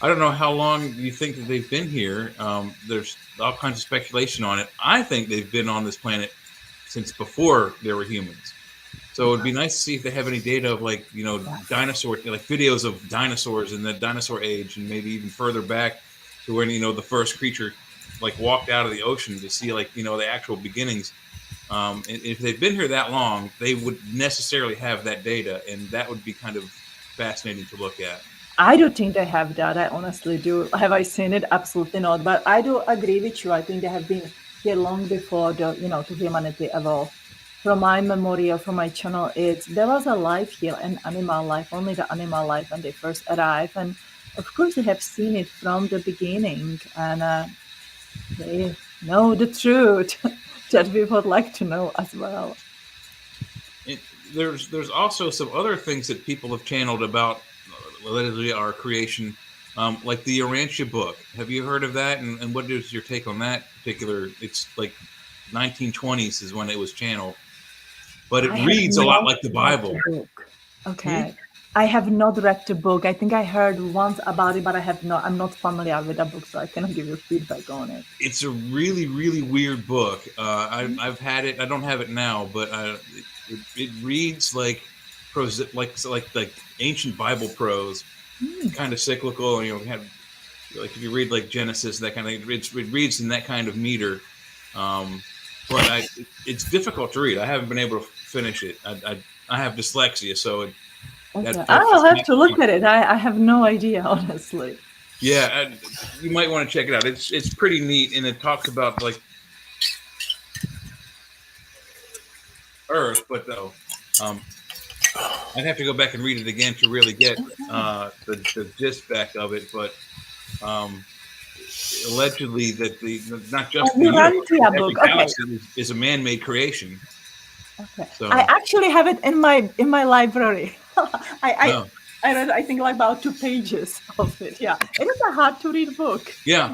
I don't know how long you think that they've been here. There's all kinds of speculation on it. I think they've been on this planet since before there were humans. So it'd be nice to see if they have any data of dinosaur, like videos of dinosaurs in the dinosaur age, and maybe even further back to when, the first creature walked out of the ocean, to see the actual beginnings. And if they've been here that long, they would necessarily have that data, and that would be kind of fascinating to look at. I do think they have that. I honestly do. Have I seen it? Absolutely not. But I do agree with you. I think they have been here long before the humanity evolved. From my memory or from my channel, there was a life here, an animal life, only the animal life when they first arrived. And of course, they have seen it from the beginning, and they know the truth that we would like to know as well. There's also some other things that people have channeled about literally our creation, like the Urantia book. Have you heard of that? And what is your take on that particular? It's like 1920s is when it was channeled, but it reads a lot like the Bible. Okay. I have not read the book. I think I heard once about it, but I'm not familiar with the book, so I cannot give you feedback on it. It's a really, really weird book. I've had it. I don't have it now, but it reads like prose, like ancient Bible prose, kind of cyclical. If you read like Genesis, that kind of it reads in that kind of meter. But it's difficult to read. I haven't been able to finish it. I have dyslexia, so I'll have to look at it. I have no idea, honestly. Yeah, you might want to check it out. It's pretty neat, and it talks about Earth, but though I'd have to go back and read it again to really get the gist back of it. But allegedly, that not just the galaxy is a man-made creation. Okay. So, I actually have it in my library. I read, I think, about 2 pages of it. Yeah, it is a hard to read book. Yeah.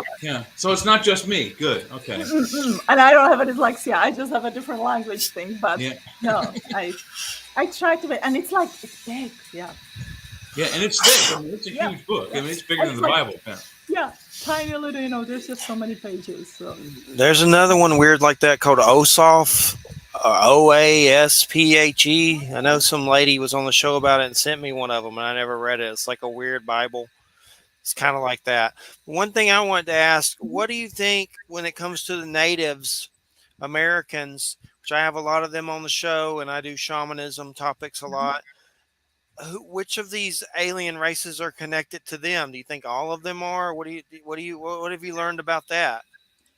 So it's not just me. Good. Okay. And I don't have a dyslexia. I just have a different language thing. But no, I try to read, and it's big. Yeah. Yeah, and it's thick. I mean, it's a huge book. I mean, it's bigger than the Bible. Yeah, tiny little. There's just so many pages. So there's another one weird like that called Osoph. OASPHE. I know some lady was on the show about it and sent me one of them, and I never read it. It's like a weird Bible. It's kind of like that. One thing I wanted to ask, what do you think when it comes to the natives, Americans, which I have a lot of them on the show, and I do shamanism topics a lot. Which of these alien races are connected to them? Do you think all of them are? What have you learned about that?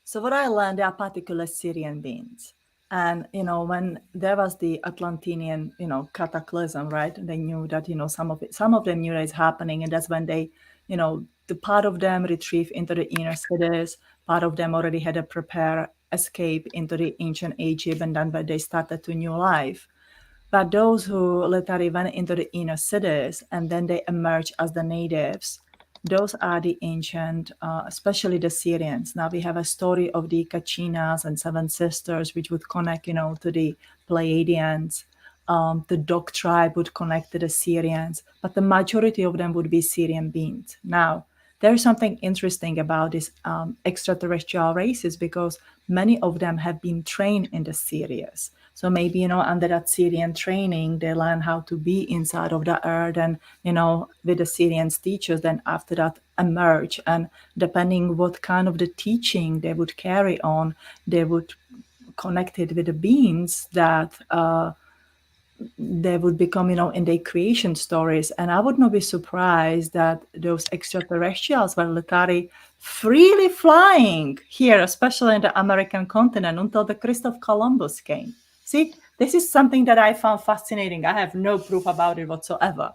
So what I learned, there are particular Syrian beings. And, when there was the Atlantinian, cataclysm, right? They knew that, some of them knew that it's happening. And that's when they, the part of them retrieved into the inner cities. Part of them already had a prepare escape into the ancient Egypt. And then when they started to new life. But those who literally went into the inner cities and then they emerged as the natives, those are the ancient, especially the Syrians. Now we have a story of the Kachinas and Seven Sisters, which would connect, to the Pleiadians. The Dog tribe would connect to the Syrians, but the majority of them would be Syrian beings. Now, there's something interesting about these extraterrestrial races because many of them have been trained in the Sirius. So maybe, under that Syrian training, they learn how to be inside of the earth and, with the Syrian teachers, then after that emerge. And depending what kind of the teaching they would carry on, they would connect it with the beings that they would become, in their creation stories. And I would not be surprised that those extraterrestrials were literally freely flying here, especially in the American continent, until the Christopher Columbus came. See, this is something that I found fascinating. I have no proof about it whatsoever.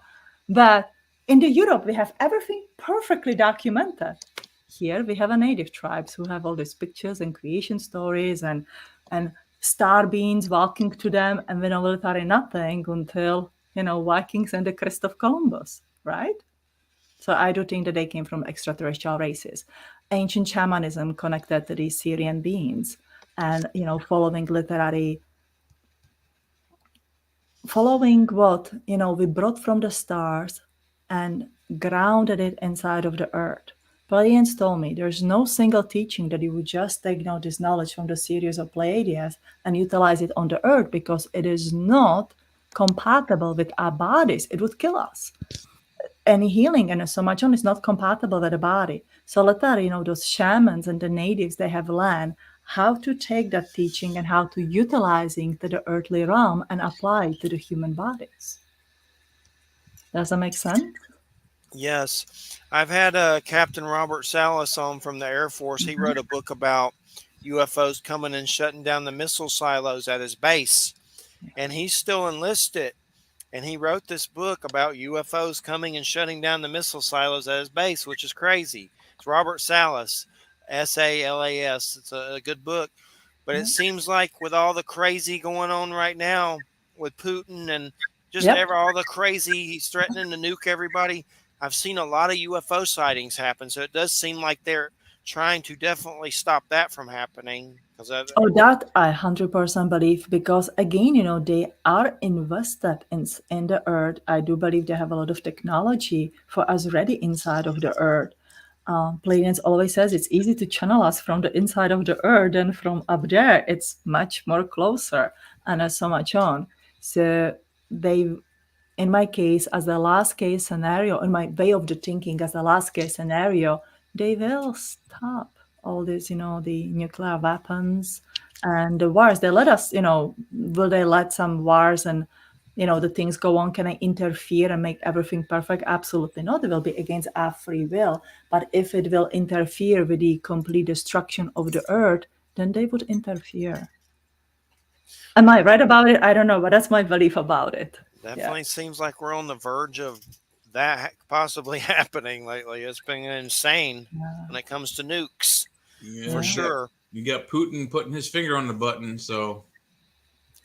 But in the Europe, we have everything perfectly documented. Here we have a native tribes who have all these pictures and creation stories and star beings walking to them, and we know literally nothing until, Vikings and the Christopher Columbus, right? So I do think that they came from extraterrestrial races. Ancient shamanism connected to these Syrian beings and, following what, we brought from the stars and grounded it inside of the earth. Pleiadians told me there's no single teaching that you would just take this knowledge from the Sirius of Pleiades and utilize it on the earth because it is not compatible with our bodies. It would kill us. Any healing and so much on is not compatible with the body. So literally, those shamans and the natives, they have learned how to take that teaching and how to utilizing to the earthly realm and apply it to the human bodies. Does that make sense? Yes, I've had Captain Robert Salas on from the Air Force. He wrote a book about UFOs coming and shutting down the missile silos at his base, and he's still enlisted. And he wrote this book about UFOs coming and shutting down the missile silos at his base, which is crazy. It's Robert Salas, Salas. It's a good book. But it seems like with all the crazy going on right now with Putin and just Yep. all the crazy, he's threatening to nuke everybody. I've seen a lot of UFO sightings happen. So it does seem like they're trying to definitely stop that from happening. Oh, that I 100% believe because again, they are invested in the earth. I do believe they have a lot of technology for us ready inside of the earth. Pleiadians always says it's easy to channel us from the inside of the earth than from up there. It's much more closer and so much on. So they, in my case, as the last case scenario, in my way of the thinking as the last case scenario, they will stop all this, the nuclear weapons and the wars. They let us, will they let some wars and, the things go on? Can I interfere and make everything perfect? Absolutely not. It will be against our free will. But if it will interfere with the complete destruction of the earth, then they would interfere. Am I right about it? I don't know, but that's my belief about it. Definitely seems like we're on the verge of that possibly happening lately. It's been insane when it comes to nukes, for sure. You got Putin putting his finger on the button, so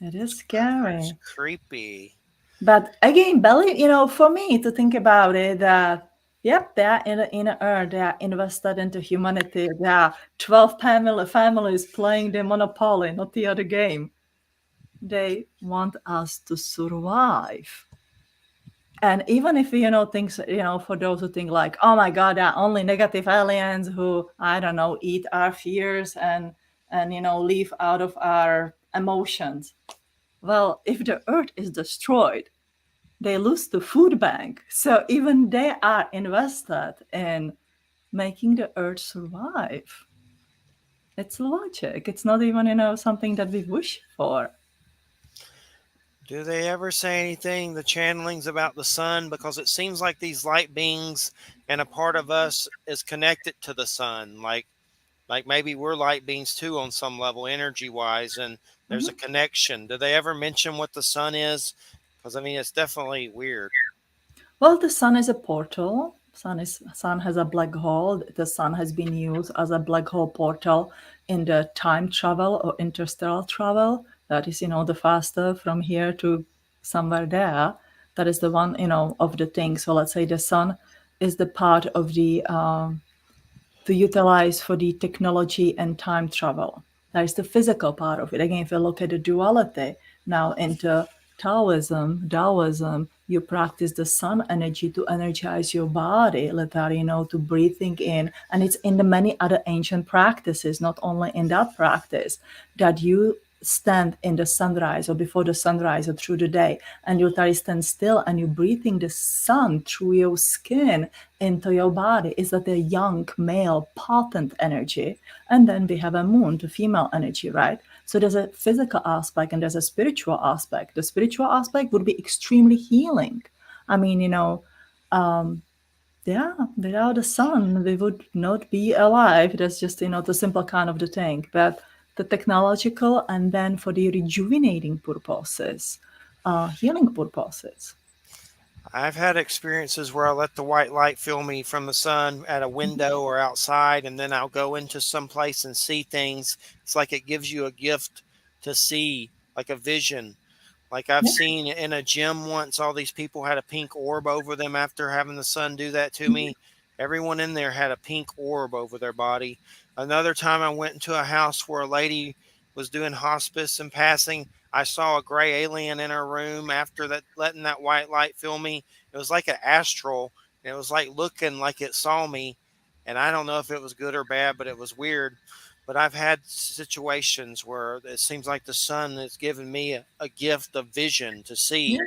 it is scary. It's creepy. But again, believe, for me to think about it, that yep, they are in the inner earth. They are invested into humanity. There are 12 families playing the Monopoly, not the other game. They want us to survive. And even if, things, for those who think like, oh my God, there are only negative aliens who, I don't know, eat our fears and live out of our emotions. Well, if the earth is destroyed, they lose the food bank. So even they are invested in making the earth survive. It's logic. It's not even, something that we wish for. Do they ever say anything, the channelings about the sun? Because it seems like these light beings and a part of us is connected to the sun. Like maybe we're light beings too on some level, energy wise, and there's a Mhm. connection. Do they ever mention what the sun is? Because I mean, it's definitely weird. Well, the sun is a portal. Sun has a black hole. The sun has been used as a black hole portal in the time travel or interstellar travel. That is, the faster from here to somewhere there. That is the one, of the thing. So let's say the sun is the part of the to utilize for the technology and time travel. That is the physical part of it. Again, if you look at the duality now into Taoism, you practice the sun energy to energize your body, literally, to breathing in. And it's in the many other ancient practices, not only in that practice, that you stand in the sunrise or before the sunrise or through the day, and you literally stand still and you're breathing the sun through your skin into your body. Is that a young male potent energy? And then we have a moon, the female energy, right? So there's a physical aspect and there's a spiritual aspect. The spiritual aspect would be extremely healing. I mean, yeah, without the sun, we would not be alive. That's just, the simple kind of the thing. But the technological and then for the rejuvenating purposes, healing purposes. I've had experiences where I let the white light fill me from the sun at a window or outside, and then I'll go into some place and see things. It's like it gives you a gift to see, like a vision. Like I've Yeah. seen in a gym once, all these people had a pink orb over them after having the sun do that to me. Everyone in there had a pink orb over their body. Another time I went into a house where a lady was doing hospice and passing. I saw a gray alien in her room after that, letting that white light fill me. It was like an astral, and it was like looking like it saw me. And I don't know if it was good or bad, but it was weird. But I've had situations where it seems like the sun has given me a gift of vision to Yeah. see.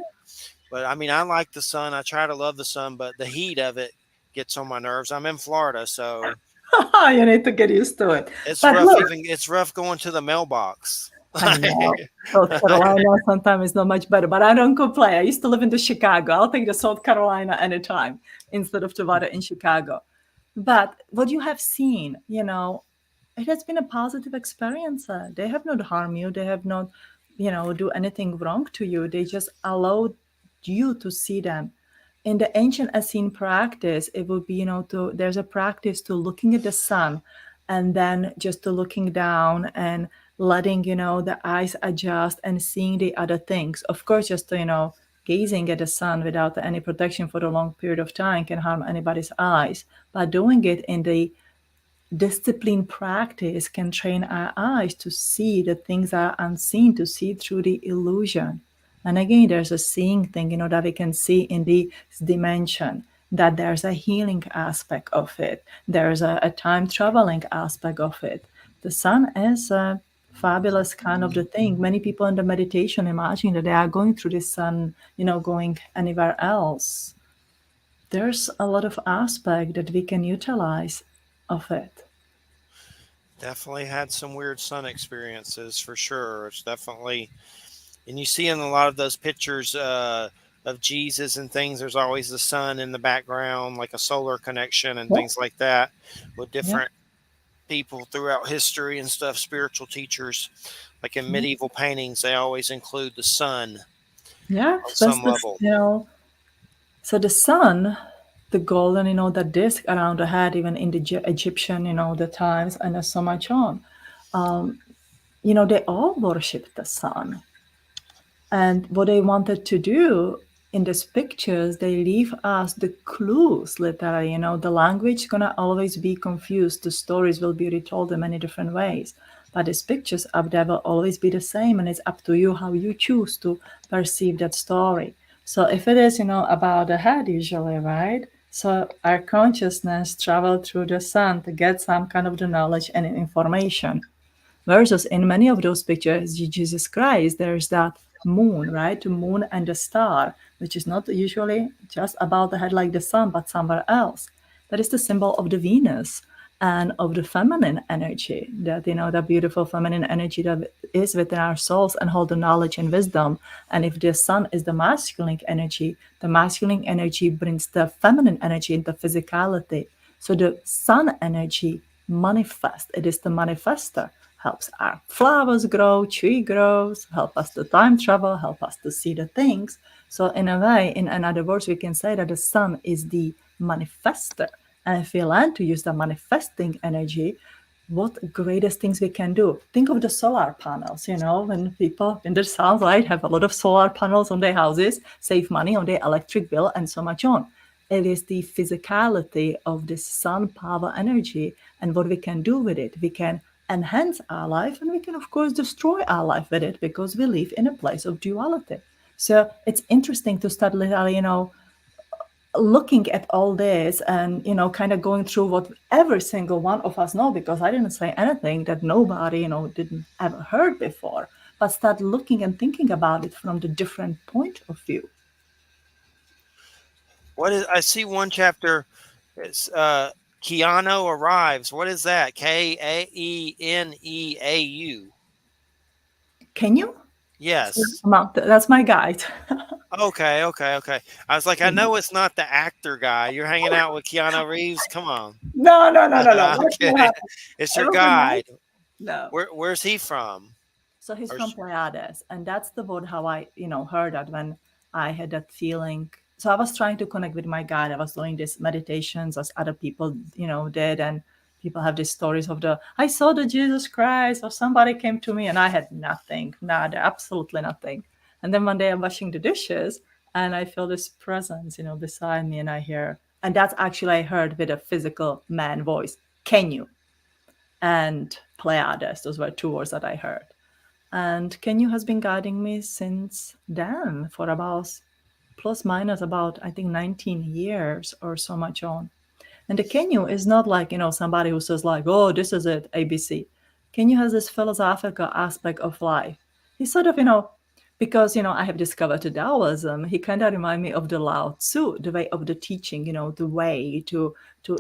But I mean, I like the sun. I try to love the sun, but the heat of it gets on my nerves. I'm in Florida, so You need to get used to it. it's But rough. look, Even it's rough going to the mailbox. I know South Carolina sometimes is not much better, but I don't complain. I used to live in the Chicago. I'll take the South Carolina anytime instead of the weather in Chicago. But what you have seen, it has been a positive experience. They have not harmed you. They have not, do anything wrong to you. They just allowed you to see them. In the ancient Essene practice, it would be, there's a practice to looking at the sun and then just to looking down and letting, the eyes adjust and seeing the other things. Of course, just, gazing at the sun without any protection for a long period of time can harm anybody's eyes. But doing it in the disciplined practice can train our eyes to see the things that are unseen, to see through the illusion. And again, there's a seeing thing, that we can see in this dimension, that there's a healing aspect of it, there's a time traveling aspect of it. The sun is a fabulous kind of the thing. Many people in the meditation imagine that they are going through the sun, going anywhere else. There's a lot of aspect that we can utilize of it. Definitely had some weird sun experiences for sure. It's definitely, and you see in a lot of those pictures of Jesus and things, there's always the sun in the background, like a solar connection and Yeah, things like that with yeah, different people throughout history and stuff, spiritual teachers. Like in yeah. medieval paintings, they always include the sun Yeah, on that's some the level. so the sun, the golden, the disk around the head, even in the Egyptian, the times, and there's so much on. Um, they all worship the sun. And what they wanted to do in these pictures, they leave us the clues, literally. The language gonna always be confused. The stories will be retold in many different ways. But these pictures up there will always be the same, and it's up to you how you choose to perceive that story. So if it is, about the head usually, right? So our consciousness travel through the sun to get some kind of the knowledge and information. Versus in many of those pictures, Jesus Christ, there's that moon, right? The moon and the star, which is not usually just about the head like the sun, but somewhere else. That is the symbol of the Venus and of the feminine energy, that, the beautiful feminine energy that is within our souls and hold the knowledge and wisdom. And if the sun is the masculine energy brings the feminine energy into physicality. So the sun energy manifest. It is the manifester. Helps our flowers grow, tree grows, help us to time travel, help us to see the things. So in a way, in other words, we can say that the sun is the manifester. And if we learn to use the manifesting energy, what greatest things we can do. Think of the solar panels, when people in the south, right, have a lot of solar panels on their houses, save money on their electric bill and so much on. It is the physicality of this sun power energy and what we can do with it. We can enhance our life and we can, of course, destroy our life with it because we live in a place of duality. So it's interesting to start literally, looking at all this and kind of going through what every single one of us know, because I didn't say anything that nobody didn't ever heard before, but start looking and thinking about it from the different point of view. What is? I see one chapter. It's Keanu arrives. What is that? Keneneau. Can you? Yes. That's my guide. Okay. I was like, I know it's not the actor guy. You're hanging out with Keanu Reeves. Come on. No. Okay. It's your guide. No. Where's he from? So he's from Pleiades, and that's the word how I, heard that when I had that feeling. So I was trying to connect with my guide. I was doing these meditations as other people, did, and people have these stories of I saw the Jesus Christ, or somebody came to me, and I had nothing, nada, absolutely nothing. And then one day I'm washing the dishes, and I feel this presence, beside me, and I hear, and that's actually I heard with a physical man voice, "Can you?" And Pleiades. Those were two words that I heard. And Kenyu has been guiding me since then for about plus minus about, I think, 19 years or so much on. And the Kenyu is not like, somebody who says like, oh, this is it, ABC. Kenyu has this philosophical aspect of life. He's sort of, because, I have discovered the Taoism, he kind of remind me of the Lao Tzu, the way of the teaching, the way to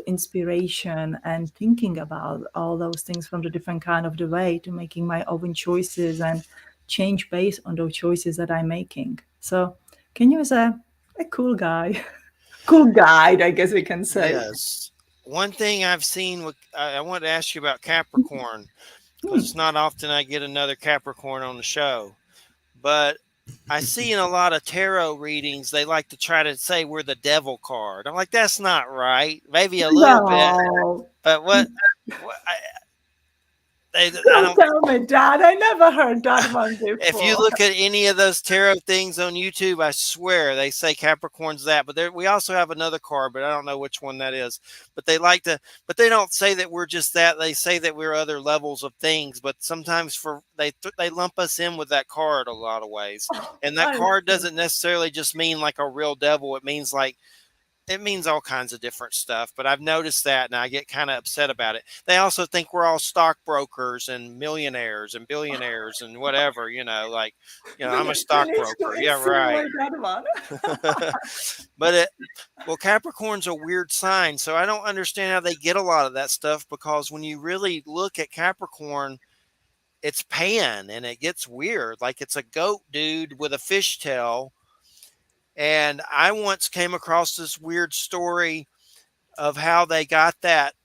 inspiration and thinking about all those things from the different kind of the way to making my own choices and change based on those choices that I'm making. So Kenyu is a cool guy. Cool guide, I guess we can say. Yes. One thing I've seen, I want to ask you about Capricorn, because it's not often I get another Capricorn on the show. But I see in a lot of tarot readings, they like to try to say we're the devil card. I'm like, that's not right. Maybe a little bit. But what don't tell me, Dad. I never heard that one before. If you look at any of those tarot things on YouTube, I swear they say Capricorn's that. But we also have another card, but I don't know which one that is. But they they don't say that we're just that. They say that we're other levels of things. But sometimes they lump us in with that card a lot of ways. And that card doesn't necessarily just mean like a real devil. It means all kinds of different stuff, but I've noticed that and I get kind of upset about it. They also think we're all stockbrokers and millionaires and billionaires and whatever, I'm a stockbroker. Yeah, right. But Capricorn's a weird sign. So I don't understand how they get a lot of that stuff, because when you really look at Capricorn, it's Pan and it gets weird. Like it's a goat dude with a fishtail. And I once came across this weird story of how they got that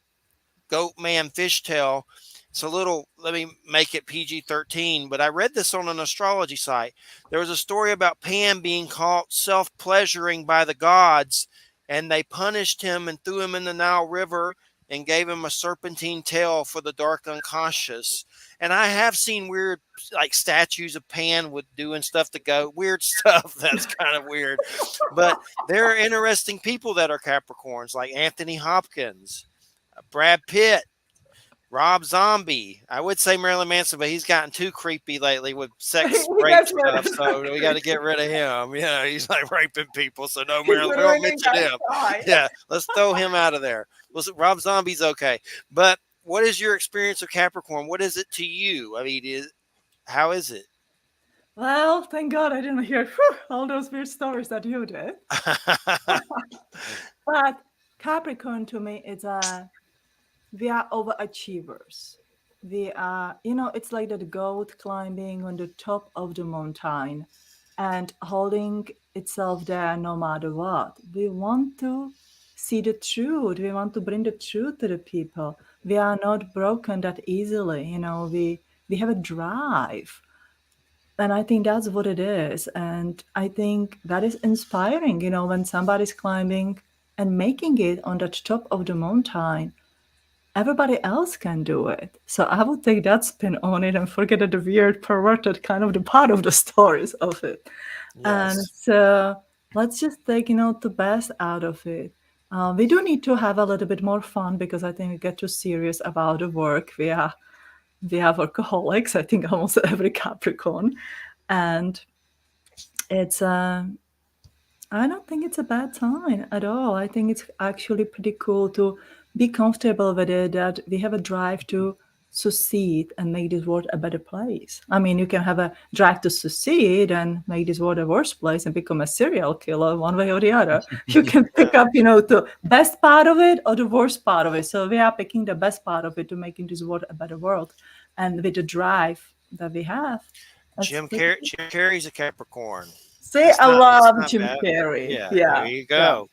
goat man fishtail. It's let me make it PG-13, but I read this on an astrology site. There was a story about Pan being caught self-pleasuring by the gods, and they punished him and threw him in the Nile River and gave him a serpentine tail for the dark unconscious. And I have seen weird, like statues of Pan with doing stuff to go weird stuff. That's kind of weird. But there are interesting people that are Capricorns, like Anthony Hopkins, Brad Pitt, Rob Zombie. I would say Marilyn Manson, but he's gotten too creepy lately with sex rape stuff. So we got to get rid of him. He's like raping people. So no, Marilyn, we don't mention him. Yeah, let's throw him out of there. Rob Zombie's okay. But what is your experience of Capricorn? What is it to you? I mean, how is it? Well, thank God I didn't hear all those weird stories that you did. But Capricorn to me is we are overachievers. We are, it's like that goat climbing on the top of the mountain and holding itself there no matter what. We want to see the truth. We want to bring the truth to the people. We are not broken that easily. We have a drive. And I think that's what it is. And I think that is inspiring, when somebody's climbing and making it on that top of the mountain, everybody else can do it. So I would take that spin on it and forget the weird, perverted kind of the part of the stories of it. And Yes. so let's just take, the best out of it. We do need to have a little bit more fun because I think we get too serious about the work. We have workaholics, I think almost every Capricorn. And it's I don't think it's a bad sign at all. I think it's actually pretty cool to be comfortable with it, that we have a drive to succeed and make this world a better place. I mean, you can have a drive to succeed and make this world a worse place and become a serial killer one way or the other. You can pick up, the best part of it or the worst part of it. So we are picking the best part of it to making this world a better world. And with the drive that we have. Jim Carrey's a Capricorn. See, I That's love not Jim bad. Carrey. Yeah, Yeah. there you go.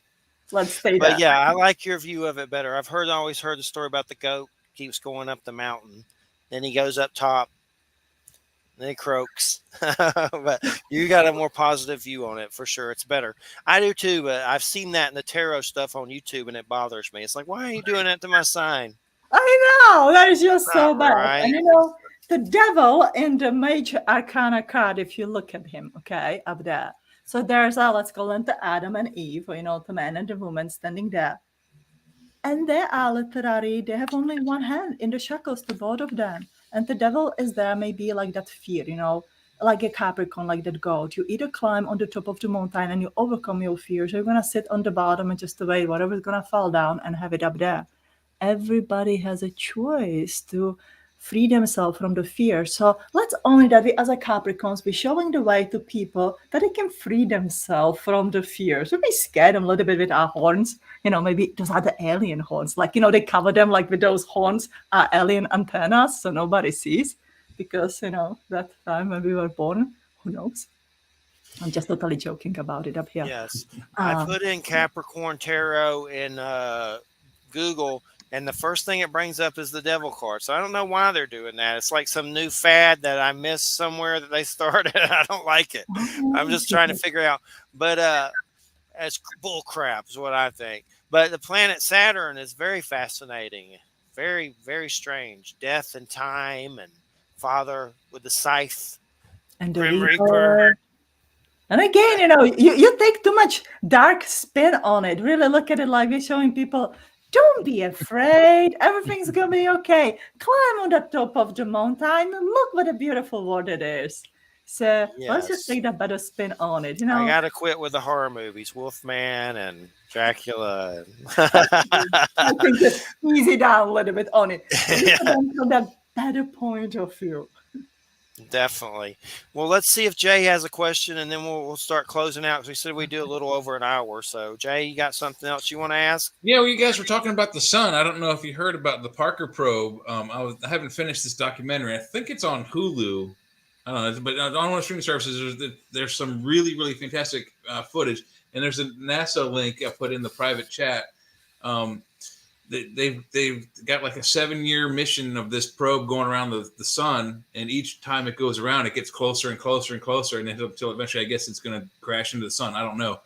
Let's stay But there. yeah, I like your view of it better. I've always heard the story about the goat keeps going up the mountain, then he goes up top, then he croaks. But you got a more positive view on it for sure. It's better. I do too, but I've seen that in the tarot stuff on YouTube, and it bothers me. It's like, why are you doing that to my sign? I know, that is just so Not bad. right. And the devil in the major arcana card, if you look at him, okay, up there. So there's let's call them the Adam and Eve, the man and the woman standing there. And they are literally, they have only one hand in the shackles to both of them. And the devil is there, maybe like that fear, like a Capricorn, like that goat. You either climb on the top of the mountain and you overcome your fears, or you're going to sit on the bottom and just wait, whatever's going to fall down and have it up there. Everybody has a choice to free themselves from the fear. So let's only that we as a Capricorns be showing the way to people that they can free themselves from the fear. So we scare them a little bit with our horns. Maybe those are the alien horns. Like, they cover them like with those horns are alien antennas so nobody sees. Because, that time when we were born, who knows? I'm just totally joking about it up here. Yes. I put in Capricorn Tarot in Google, and the first thing it brings up is the devil card. So I don't know why they're doing that. It's like some new fad that I missed somewhere that they started. I don't like it. I'm just trying to figure out. But it's bull crap is what I think. But the planet Saturn is very fascinating. Very, very strange. Death and time and father with the scythe. And the Grim Reaper. And again, you take too much dark spin on it. Really look at it like we're showing people, don't be afraid. Everything's going to be okay. Climb on the top of the mountain. Look what a beautiful world it is. So let's just take that better spin on it. I got to quit with the horror movies, Wolfman and Dracula. I think just easy down a little bit on it. From that better point of view. Definitely. Well, let's see if Jay has a question, and then we'll start closing out because we said we do a little over an hour. So, Jay, you got something else you want to ask? Yeah, well, you guys were talking about the sun. I don't know if you heard about the Parker probe. I haven't finished this documentary. I think it's on Hulu. I don't know, but on one of the streaming services, there's some really, really fantastic footage, and there's a NASA link I put in the private chat. They've got like a 7-year mission of this probe going around the sun, and each time it goes around, it gets closer and closer and closer, and until eventually, I guess it's going to crash into the sun. I don't know,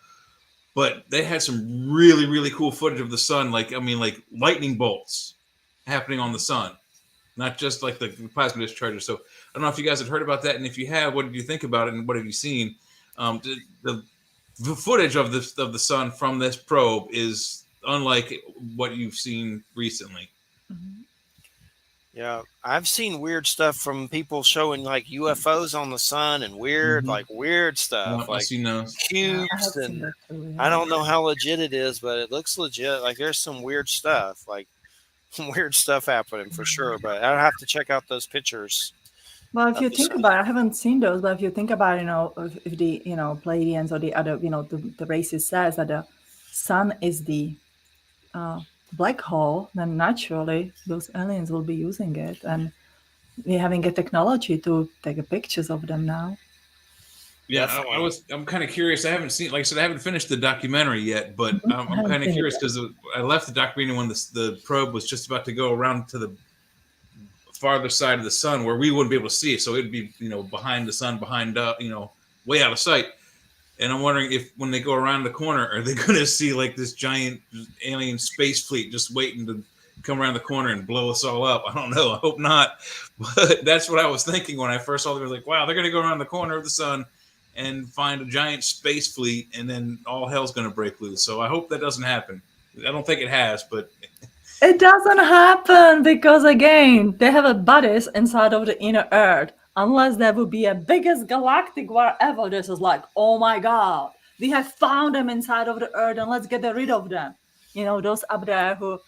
but they had some really, really cool footage of the sun, like lightning bolts happening on the sun, not just like the plasma discharges. So I don't know if you guys have heard about that, and if you have, what did you think about it, and what have you seen? The footage of the sun from this probe is unlike what you've seen recently. Mm-hmm. Yeah, I've seen weird stuff from people showing like UFOs on the sun and weird stuff, like cubes, and I don't know how legit it is, but it looks legit. Like there's some weird stuff, like weird stuff happening for sure. But I'll have to check out those pictures Well, if of you the think sun. about it, I haven't seen those, but if you think about, if the, Pleiadians or the other, the races says that the sun is the black hole, then naturally those aliens will be using it. And we're having a technology to take pictures of them now. Yeah, Definitely. I'm kind of curious. I haven't seen, like I said, I haven't finished the documentary yet, but I I'm haven't kind of seen it curious yet. because I left the documentary when the probe was just about to go around to the farther side of the sun where we wouldn't be able to see it. So it'd be, behind the sun, behind, way out of sight. And I'm wondering if when they go around the corner, are they going to see like this giant alien space fleet just waiting to come around the corner and blow us all up? I don't know. I hope not. But that's what I was thinking when I first saw them. I was like, wow, they're going to go around the corner of the sun and find a giant space fleet, and then all hell's going to break loose. So I hope that doesn't happen. I don't think it has, but It doesn't happen because, again, they have a bodies inside of the inner Earth. Unless there would be a biggest galactic wherever, this is like, oh my God, we have found them inside of the Earth and let's get rid of them. Those up there who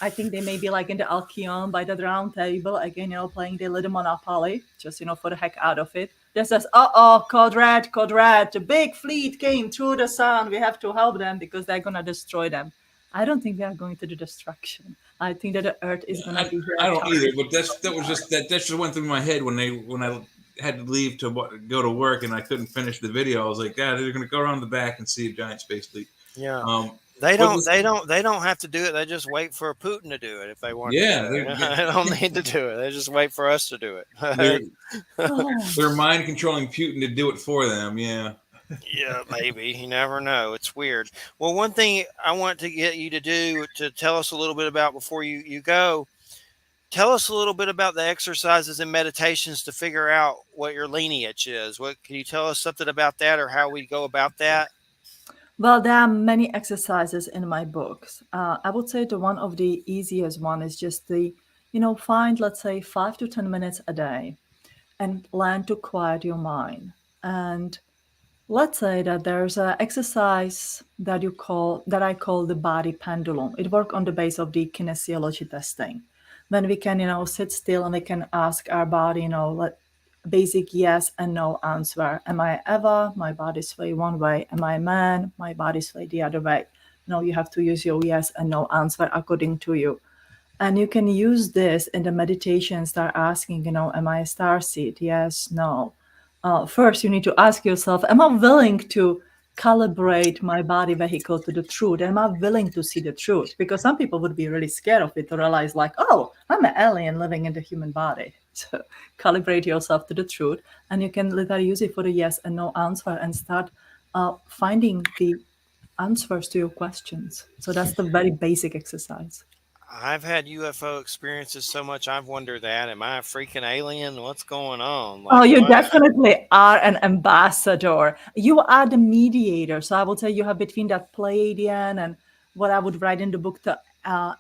I think they may be like in the Alcyon by the round table, again, playing their little Monopoly, just, for the heck out of it. This says, Code Red, the big fleet came through the sun. We have to help them because they're going to destroy them. I don't think we are going to the destruction. I think that the Earth is going to be I here. don't either. But that just went through my head when I had to leave to go to work and I couldn't finish the video. I was like, yeah, they're going to go around the back and see a giant space fleet. Yeah. Um, They but don't. They don't. They don't have to do it. They just wait for Putin to do it if they want to do yeah, it. They don't need to do it. They just wait for us to do they're it. Oh, they're mind controlling Putin to do it for them. Yeah. Yeah, maybe. You never know. It's weird. Well, one thing I want to get you to do to tell us a little bit about before you go. Tell us a little bit about the exercises and meditations to figure out what your lineage is. What can you tell us something about that, or how we go about that? well, there are many exercises in my books. I would say the one of the easiest one is just find, let's say, 5 to 10 minutes a day and learn to quiet your mind. And let's say that there's an exercise that I call the body pendulum. It works on the base of the kinesiology testing. When we can, sit still and we can ask our body, basic yes and no answer. Am I Eva? My body sway one way. Am I a man? My body sway the other way. You have to use your yes and no answer according to you. And you can use this in the meditation, start asking, am I a starseed? Yes, no. First, you need to ask yourself, am I willing to calibrate my body vehicle to the truth? Am I willing to see the truth? Because some people would be really scared of it to realize, like, oh, I'm an alien living in the human body. So calibrate yourself to the truth, and you can literally use it for the yes and no answer and start finding the answers to your questions. So that's the very basic exercise. I've had UFO experiences so much. I've wondered that. Am I a freaking alien? What's going on? Oh, Like, you why? definitely are an ambassador. You are the mediator. So I would say you have between that Pleiadian and what I would write in the book, the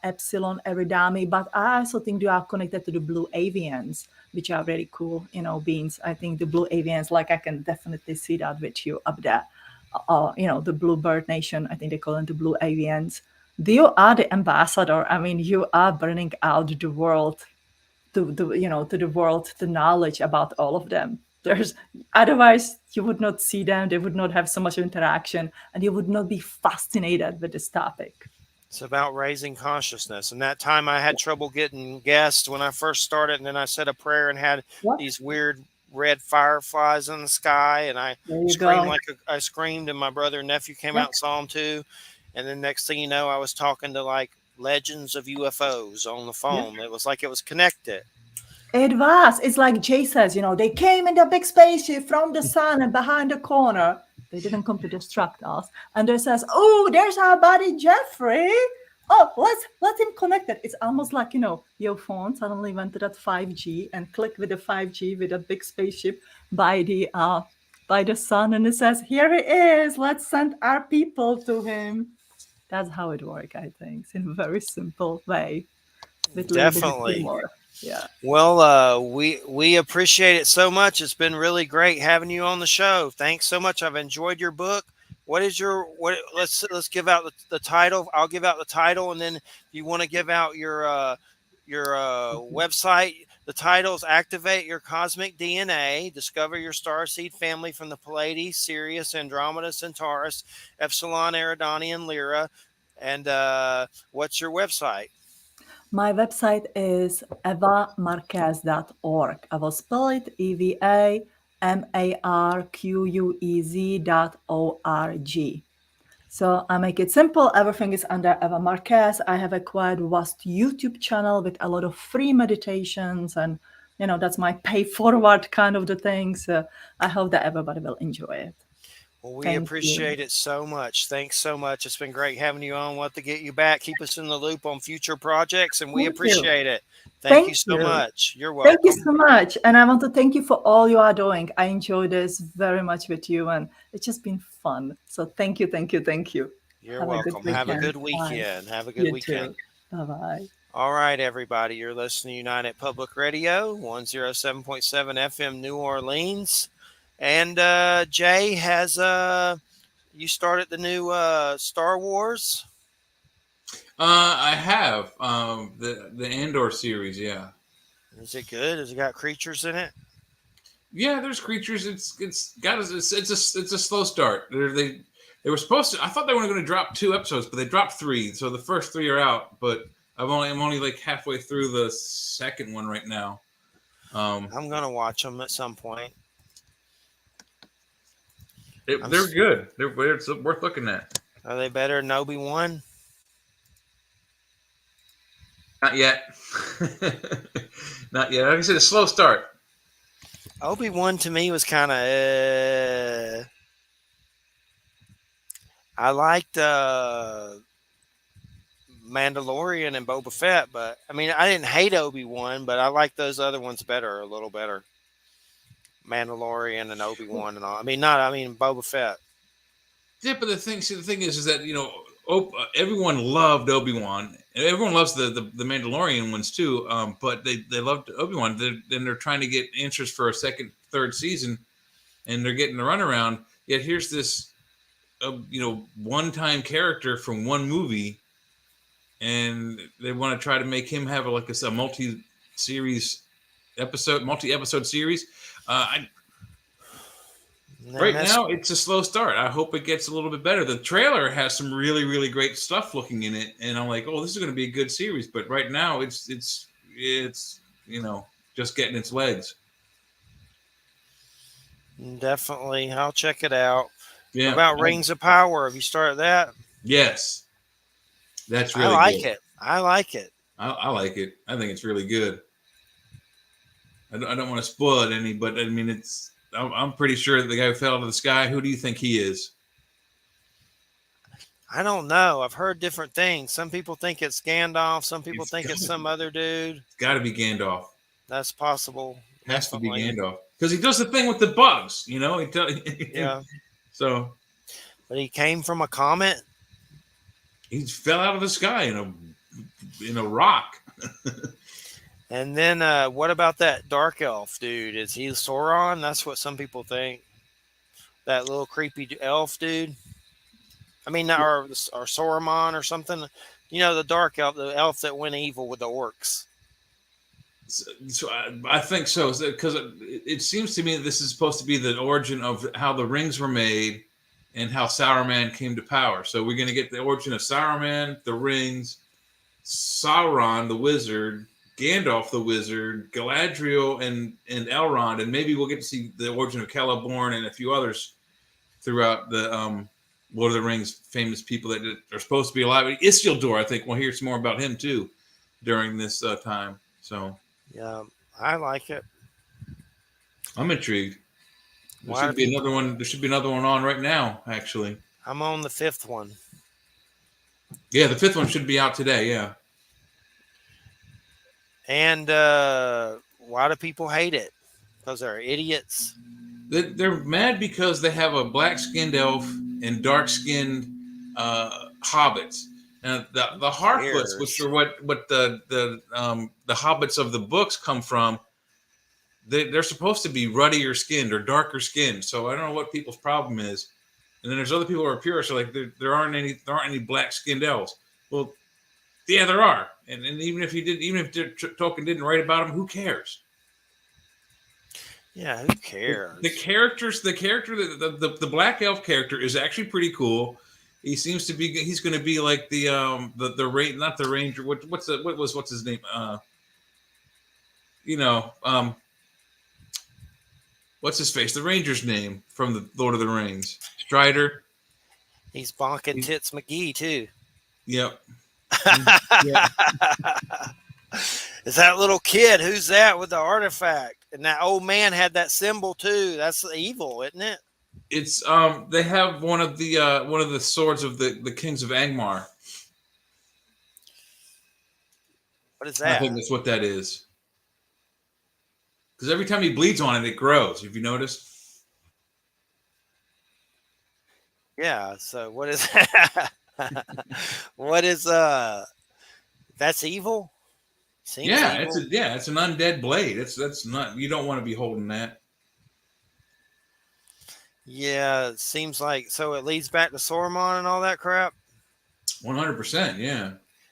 Epsilon Eridani. But I also think you are connected to the Blue Avians, which are very cool, beings. I think the Blue Avians, like I can definitely see that with you up there. The Blue Bird Nation, I think they call them the Blue Avians. You are the ambassador. I mean, you are bringing out the world to the world the knowledge about all of them. There's Otherwise you would not see them, they would not have so much interaction, and you would not be fascinated with this topic. It's about raising consciousness. And that time I had trouble getting guests when I first started, and then I said a prayer and had What? these weird red fireflies in the sky, and I There you screamed go. I screamed, and my brother and nephew came Yeah. out and saw them too. And then next thing you know, I was talking to like legends of UFOs on the Yeah. phone. It was like it was connected. It was. It's like Jay says, they came in the big spaceship from the sun and behind the corner. They didn't come to distract us. And they says, oh, there's our buddy Jeffrey. Oh, let him connect it. It's almost like, your phone suddenly went to that 5G and clicked with the 5G with a big spaceship by the sun, and it says, here he is. Let's send our people to him. That's how it works, I think, in a very simple way, with a little bit of Definitely. humor. Yeah. Well, we appreciate it so much. It's been really great having you on the show. Thanks so much. I've enjoyed your book. What is your what? Let's give out the title. I'll give out the title, and then if you want to give out your website. The titles: Activate Your Cosmic DNA, Discover Your Starseed Family from the Pleiades, Sirius, Andromeda, Centaurus, Epsilon, Eridani, and Lyra. And what's your website? My website is evamarquez.org. I will spell it EVAMARQUEZ.org. So I make it simple. Everything is under Eva Marquez. I have a quite vast YouTube channel with a lot of free meditations, and that's my pay forward kind of the thing. So I hope that everybody will enjoy it. Well, we Thank you. appreciate it so much. Thanks so much. It's been great having you on. We'll have to get you back. Keep us in the loop on future projects, and we Thank you. appreciate it. Thank you Thank so you. much. You're Thank you welcome. so much. And I want to thank you for all you are doing. I enjoy this very much with you, and it's just been fun. So thank you, thank you, thank you. You're Have a good welcome. Have a weekend. good Bye. weekend. Have a good You weekend. too. Bye-bye. All right, everybody. You're listening to United Public Radio, 107.7 FM New Orleans. And Jay has you started the new Star Wars? I have the Andor series. Yeah. Is it good? Has it got creatures in it? Yeah, there's creatures. It's a slow start. They were supposed to. I thought they were going to drop 2 episodes, but they dropped 3. So the first 3 are out. But I'm only like halfway through the second one right now. I'm gonna watch them at some point. They're good. It's worth looking at. Are they better than Obi-Wan? Not yet. Not yet. Like I said, a slow start. Obi-Wan to me was kind of. I liked Mandalorian and Boba Fett, but I mean, I didn't hate Obi-Wan, but I like those other ones better, a little better. Mandalorian and Obi-Wan and all. I mean, Boba Fett. Yeah, but the thing is that everyone loved Obi-Wan, and everyone loves the Mandalorian ones too. But they loved Obi-Wan. They're trying to get answers for a second, third season, and they're getting the runaround. Yet here's this, one-time character from one movie, and they want to try to make him have a multi-episode series. Right now, it's a slow start. I hope it gets a little bit better. The trailer has some really, really great stuff looking in it, and I'm like, oh, this is going to be a good series. But right now, it's just getting its legs. Definitely, I'll check it out. Yeah. What about Rings of Power? Have you started that? Yes, that's really. I like good. it. I like it. I like it. I think it's really good. I don't want to spoil it any, but I mean, I'm pretty sure the guy who fell out of the sky. Who do you think he is? I don't know. I've heard different things. Some people think it's Gandalf. Some people think it's some other dude. It's got to be Gandalf. That's possible. Has to be Gandalf because he does the thing with the bugs. Yeah. So. But he came from a comet. He fell out of the sky in a rock. And then what about that dark elf dude? Is he Sauron? That's what some people think. That little creepy elf dude. I mean, or Sauron or something. The dark elf, the elf that went evil with the orcs. So I think so, because it seems to me that this is supposed to be the origin of how the rings were made and how Saruman came to power. So we're going to get the origin of Saruman, the rings, Sauron, the wizard, Gandalf the wizard, Galadriel, and Elrond, and maybe we'll get to see the origin of Celeborn and a few others throughout the Lord of the Rings famous people that are supposed to be alive. Isildur, I think we'll hear some more about him too during this time. So yeah, I like it. I'm intrigued. There should be another one. There should be another one on right now. Actually, I'm on the 5th one. Yeah, the 5th one should be out today. Yeah. And why do people hate it? Because they're idiots. They're mad because they have a black-skinned elf and dark-skinned hobbits. And the Harfoots, which are what the hobbits of the books come from, they're supposed to be ruddier skinned or darker skinned. So I don't know what people's problem is. And then there's other people who are purists, so like there aren't any black skinned elves. Well, Yeah, there are, and even if Tolkien didn't write about them, who cares? Yeah, who cares? The black elf character is actually pretty cool. He seems to be. He's going to be like the not the ranger. What's his name? What's his face? The ranger's name from the Lord of the Rings. Strider. He's bonking Tits McGee too. Yep. Yeah. Is that little kid? Who's that with the artifact? And that old man had that symbol too. That's evil, isn't it? It's they have one of the swords of the kings of Angmar. What is that? I think that's what that is. Because every time he bleeds on it, it grows. Have you noticed? Yeah. So what is that? What is that's evil? Seems evil. It's an undead blade. That's not, you don't want to be holding that. Yeah, it seems like, so it leads back to Saruman and all that crap. 100%, yeah.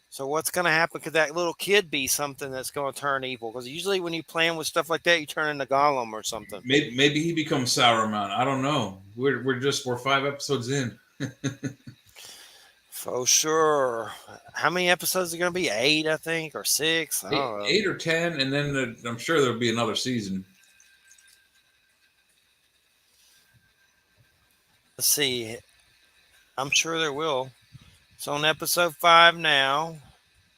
So what's going to happen? Could that little kid be something that's going to turn evil? Because usually when you plan with stuff like that, you turn into Gollum or something. Maybe he becomes Sauron. I don't know. We're 5 episodes in. For sure. How many episodes are going to be? 8, I think, or 6? I don't know. 8 or 10, and then I'm sure there'll be another season. Let's see. I'm sure there will. It's on episode 5 now.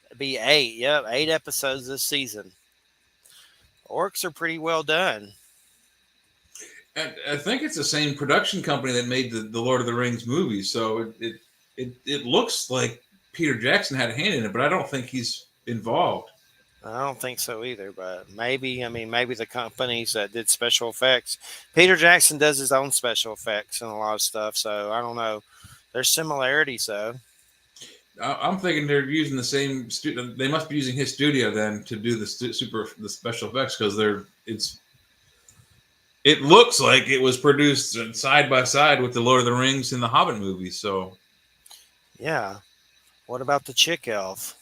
It'd be 8. Yep, 8 episodes this season. Orcs are pretty well done. I think it's the same production company that made the Lord of the Rings movies, so it looks like Peter Jackson had a hand in it, but I don't think he's involved. I don't think so either, but maybe the companies that did special effects. Peter Jackson does his own special effects and a lot of stuff, so I don't know. There's similarities, though. I'm thinking they're using the same they must be using his studio then to do the special effects, because it looks like it was produced side by side with the Lord of the Rings and the Hobbit movies. So yeah. What about the chick elf?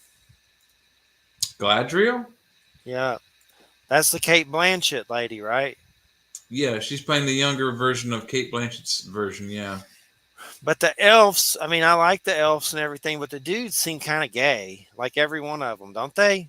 Galadriel? Yeah. That's the Kate Blanchett lady, right? Yeah, she's playing the younger version of Kate Blanchett's version, yeah. But the elves, I like the elves and everything, but the dudes seem kind of gay, like every one of them, don't they?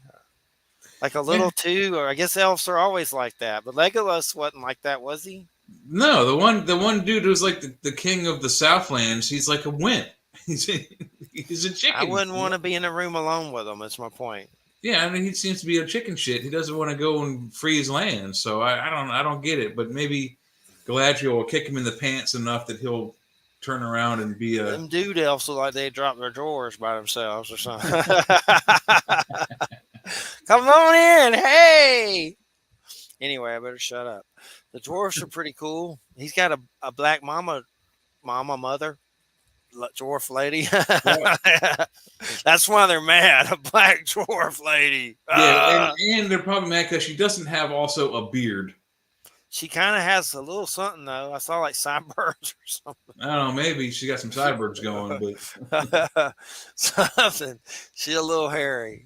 Like a little too, or I guess elves are always like that. But Legolas wasn't like that, was he? No, the one dude who's like the king of the Southlands, he's like a wimp. He's a chicken. I wouldn't want to be in a room alone with him. That's my point. Yeah, he seems to be a chicken shit. He doesn't want to go and free his land. So I don't get it. But maybe Galadriel will kick him in the pants enough that he'll turn around and be a. Them dude elves look like they dropped their drawers by themselves or something. Come on in, hey. Anyway, I better shut up. The dwarfs are pretty cool. He's got a black mother, dwarf lady. That's why they're mad. A black dwarf lady. Yeah, and they're probably mad because she doesn't have also a beard. She kind of has a little something though. I saw like sideburns or something. I don't know. Maybe she got some sideburns going, but something. She's a little hairy,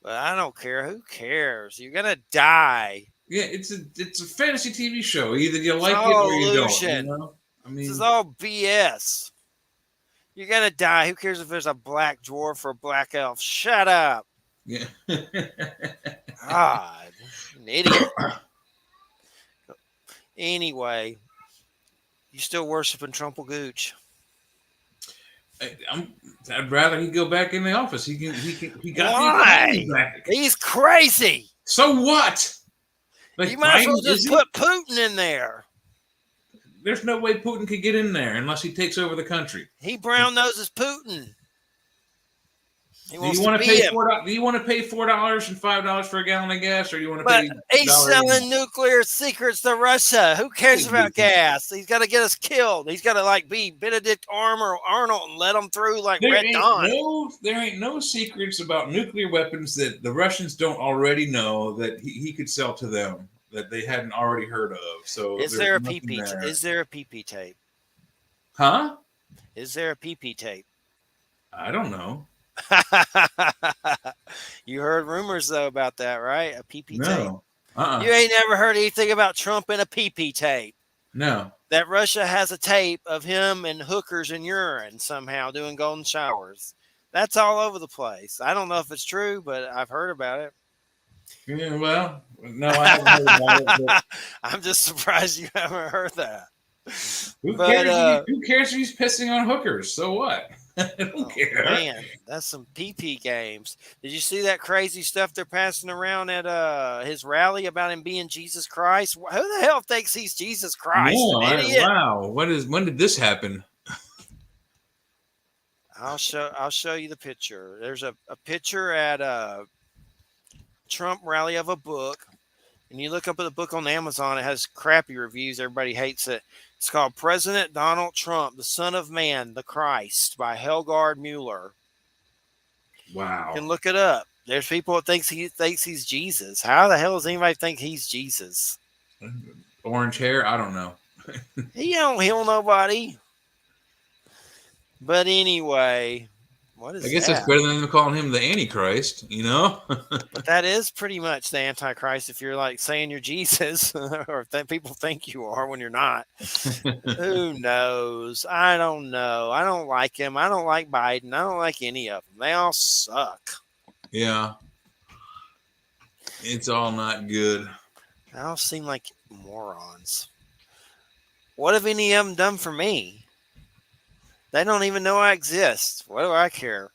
but I don't care. Who cares? You're gonna die. Yeah, it's a fantasy TV show. Either you like it or you don't. You know? This is all BS. You're gonna die. Who cares if there's a black dwarf or a black elf? Shut up. Yeah. God, an idiot. Anyway, you still worshiping Trumple Gooch? I'd rather he go back in the office. He got Why? Back. He's crazy. So what? Like, you might as well just put Putin in there. There's no way Putin could get in there unless he takes over the country. He brown noses Putin. Do you want to pay $4 and $5 for a gallon of gas, or do you want to pay? He's selling nuclear secrets to Russia. Who cares about gas? He's got to get us killed. He's got to be Benedict Arnold and let them through like Red Dawn. There ain't no secrets about nuclear weapons that the Russians don't already know that he could sell to them that they hadn't already heard of. So is there a PP? Is there a PP tape? Huh? Is there a PP tape? I don't know. You heard rumors though about that, right? A PP tape. No. You ain't never heard anything about Trump and a PP tape. No. That Russia has a tape of him and hookers and urine somehow doing golden showers. That's all over the place. I don't know if it's true, but I've heard about it. Yeah, well, no, I haven't heard about it. But I'm just surprised you haven't heard that. who But cares? Who cares if he's pissing on hookers? So what? I don't care. man, that's some PP games. Did you see that crazy stuff they're passing around at his rally about him being Jesus Christ? Who the hell thinks he's Jesus Christ? No, An idiot. wow. When did this happen? I'll show you the picture. There's a picture at a Trump rally of a book, and you look up at the book on Amazon. It has crappy reviews. Everybody hates it. It's called President Donald Trump, the Son of Man, the Christ by Helgard Mueller. Wow. You can look it up. There's people that thinks he's Jesus. How the hell does anybody think he's Jesus? Orange hair? I don't know. He don't heal nobody. But anyway, what is that? I guess that's better than them calling him the Antichrist, you know? But that is pretty much the Antichrist if you're like saying you're Jesus or if people think you are when you're not. Who knows? I don't know. I don't like him. I don't like Biden. I don't like any of them. They all suck. Yeah. It's all not good. They all seem like morons. What have any of them done for me? They don't even know I exist. What do I care?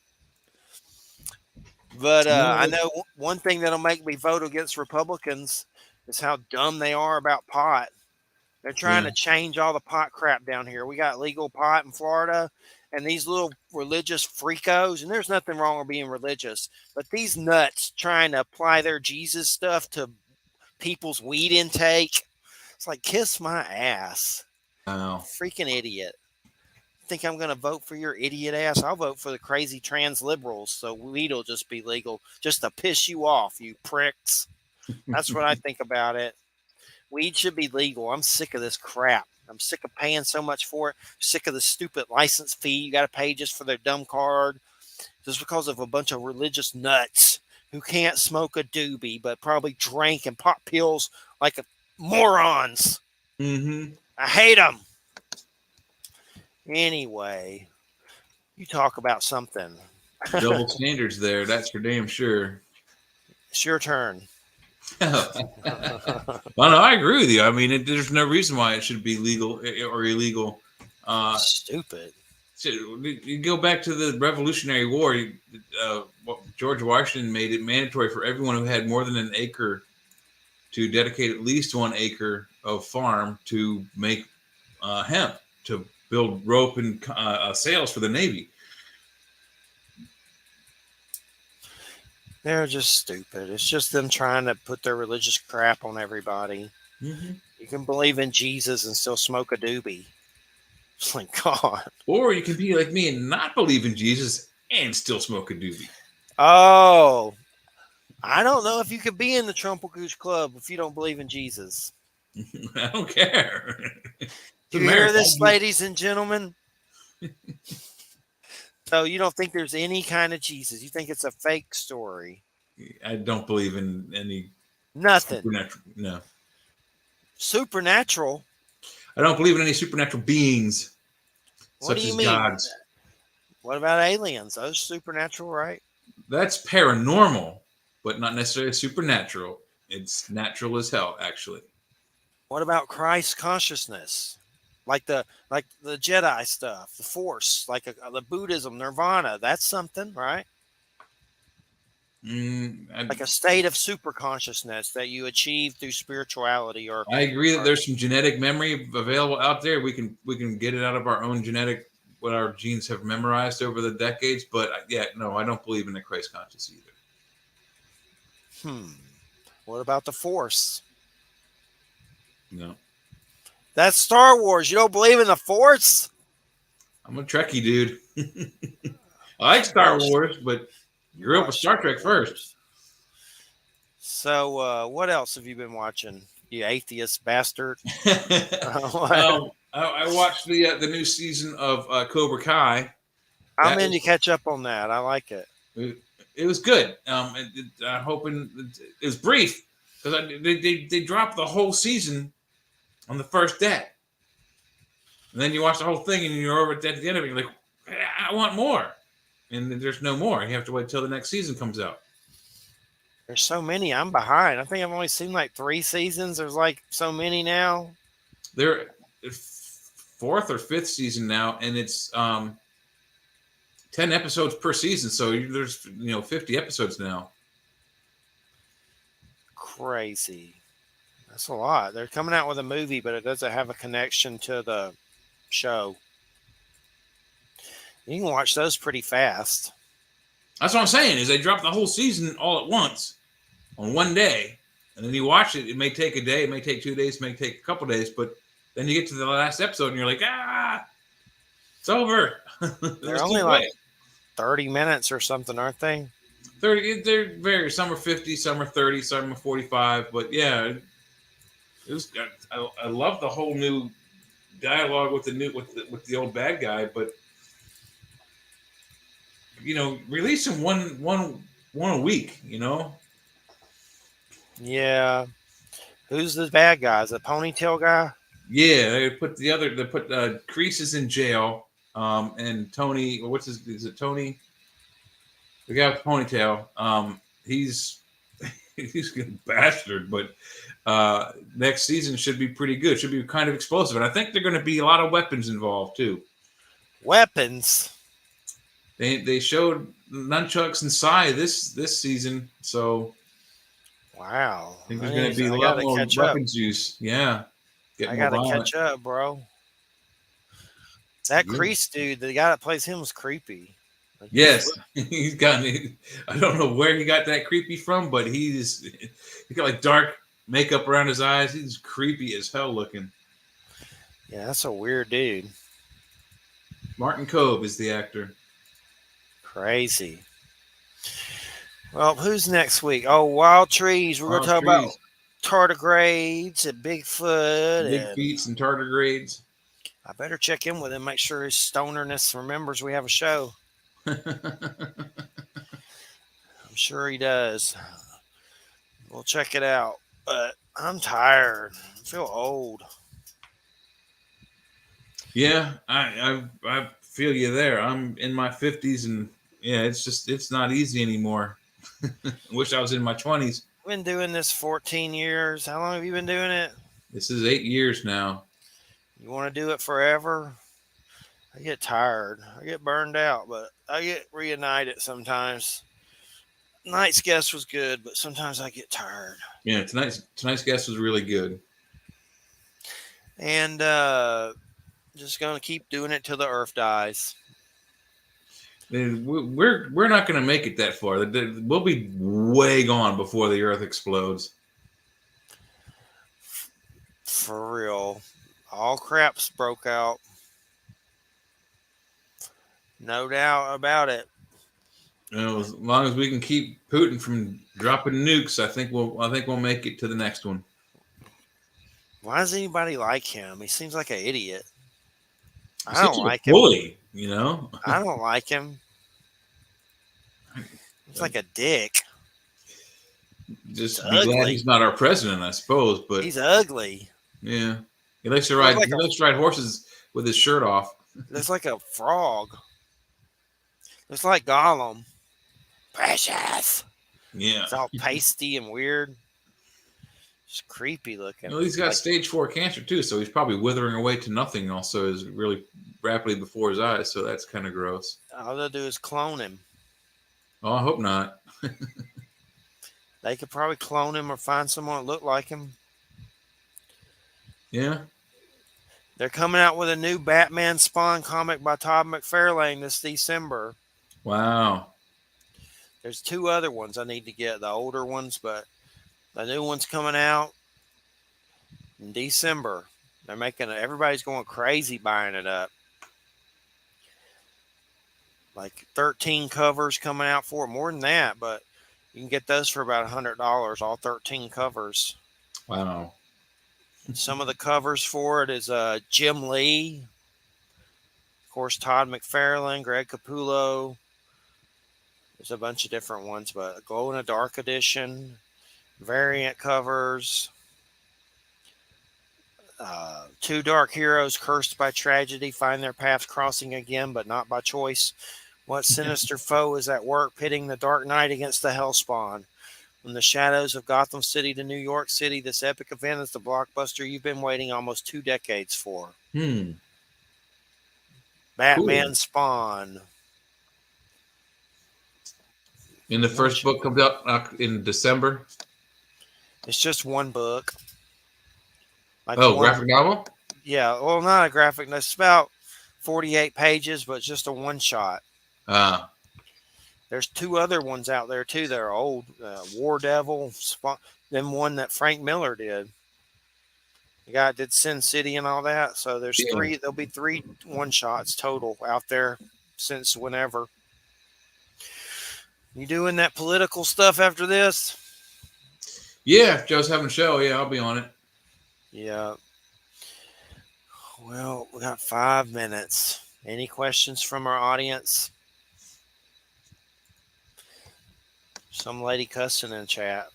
But I know one thing that'll make me vote against Republicans is how dumb they are about pot. They're trying to change all the pot crap down here. We got legal pot in Florida, and these little religious freakos, and there's nothing wrong with being religious, but these nuts trying to apply their Jesus stuff to people's weed intake. It's like, kiss my ass. Wow. Freaking idiot. Think I'm going to vote for your idiot ass? I'll vote for the crazy trans liberals so weed will just be legal just to piss you off, you pricks. That's what I think about it. Weed should be legal. I'm sick of this crap. I'm sick of paying so much for it. Sick of the stupid license fee you got to pay just for their dumb card. Just because of a bunch of religious nuts who can't smoke a doobie but probably drank and pop pills like morons. Mm-hmm. I hate them. Anyway, you talk about something. Double standards there. That's for damn sure. It's your turn. Well, no, I agree with you. I mean, there's no reason why it should be legal or illegal. Stupid. You go back to the Revolutionary War. George Washington made it mandatory for everyone who had more than an acre to dedicate at least 1 acre of farm to make hemp, to build rope and sails for the Navy. They're just stupid. It's just them trying to put their religious crap on everybody. Mm-hmm. You can believe in Jesus and still smoke a doobie. It's like, God. Or you can be like me and not believe in Jesus and still smoke a doobie. Oh, I don't know if you could be in the Trumpelgooch Club if you don't believe in Jesus. I don't care. You hear this, ladies and gentlemen? So you don't think there's any kind of Jesus? You think it's a fake story? I don't believe in any nothing. Supernatural. No. Supernatural? I don't believe in any supernatural beings. What do you mean? Gods. What about aliens? Those supernatural, right? That's paranormal, but not necessarily supernatural. It's natural as hell, actually. What about Christ consciousness? Like the Jedi stuff, the Force, like the Buddhism, Nirvana. That's something, right? Like a state of super consciousness that you achieve through spirituality. Or I agree that there's some genetic memory available out there. We can get it out of our own genetic, what our genes have memorized over the decades. But yeah, no, I don't believe in the Christ conscious either. What about the Force? No. That's Star Wars. You don't believe in the Force? I'm a Trekkie dude. I like Star Wars, but you grew up with Star Trek first. So, what else have you been watching, you atheist bastard? I watched the new season of Cobra Kai. I'm in to catch up on that. I like it. It was good. I'm hoping it was brief because they dropped the whole season on the first day, and then you watch the whole thing and you're over at the end of it. You're like, I want more, and there's no more. You have to wait till the next season comes out. There's so many. I'm behind. I think I've only seen like 3 seasons. There's like so many now. They're fourth or fifth season now, and it's 10 episodes per season. So there's 50 episodes now. Crazy. That's a lot. They're coming out with a movie, but it doesn't have a connection to the show. You can watch those pretty fast. That's what I'm saying, is they drop the whole season all at once on one day, and then you watch it. It may take a day, it may take 2 days, it may take a couple days, but then you get to the last episode and you're like, it's over. They're only like 30 minutes or something, aren't they? 30. They're very. Some are 50, some are 30, some are 45. But yeah, it was. I love the whole new dialogue with the old bad guy, but releasing one a week. Yeah. Who's the bad guy? Is the ponytail guy? Yeah, they put Creases in jail. And Tony, is it Tony? The guy with the ponytail. He's a bastard, but next season should be pretty good. Should be kind of explosive, and I think they're going to be a lot of weapons involved too. Weapons. They showed nunchucks and sai this season, so wow. I think there's going to be a lot more weapons use. Yeah, I got to catch up, bro. That Crease dude, the guy that plays him, was creepy. Yes, he's got. I don't know where he got that creepy from, but he got like dark makeup around his eyes. He's creepy as hell looking. Yeah, that's a weird dude. Martin Kove is the actor. Crazy. Well, who's next week? Oh, Wild Trees. We're going to talk about tardigrades and Bigfoot. Big feet and tardigrades. I better check in with him, make sure his stonerness remembers we have a show. I'm sure he does. We'll check it out. But I'm tired. I feel old. Yeah, I feel you there. I'm in my 50s, and yeah, it's not easy anymore. Wish I was in my 20s. I've been doing this 14 years. How long have you been doing it? This is 8 years now. You want to do it forever? I get tired. I get burned out, but I get reunited sometimes. Tonight's guest was good, but sometimes I get tired. Yeah, tonight's guest was really good. And just going to keep doing it till the Earth dies. We're not going to make it that far. We'll be way gone before the Earth explodes. For real. All craps broke out. No doubt about it. As long as we can keep Putin from dropping nukes, I think we'll make it to the next one. Why does anybody like him? He seems like an idiot. I don't like him. Bully, I don't like him. He's like a dick. Just be glad he's not our president, I suppose. But he's ugly. Yeah, he likes to ride. He likes to ride horses with his shirt off. Looks like a frog. Looks like Gollum. Precious. Yeah. It's all pasty and weird. Just creepy looking. He's got stage 4 cancer too, so he's probably withering away to nothing. Also, is really rapidly before his eyes, so that's kind of gross. All they'll do is clone him. Oh, I hope not. They could probably clone him or find someone that looked like him. Yeah. They're coming out with a new Batman Spawn comic by Todd McFarlane this December. Wow. There's 2 other ones I need to get, the older ones, but the new one's coming out in December. They're making it, everybody's going crazy buying it up. Like 13 covers coming out for it, more than that, but you can get those for about $100, all 13 covers. Wow. Some of the covers for it is Jim Lee, of course, Todd McFarlane, Greg Capullo. There's a bunch of different ones, but Glow in the Dark edition, variant covers. Two dark heroes cursed by tragedy find their paths crossing again, but not by choice. What sinister foe is at work pitting the Dark Knight against the Hellspawn? From the shadows of Gotham City to New York City, this epic event is the blockbuster you've been waiting almost 2 decades for. Batman Cool. Spawn. And the first book comes out in December. It's just one book. Like graphic novel? Yeah, well, not a graphic. It's about 48 pages, but just a one shot. There's 2 other ones out there too that are old. War Devil, then one that Frank Miller did. The guy did Sin City and all that. So there's 3. There'll be 3 one shots total out there since whenever. You doing that political stuff after this? Yeah, if Joe's having a show, yeah, I'll be on it. Yeah. Well, we got 5 minutes. Any questions from our audience? Some lady cussing in chat.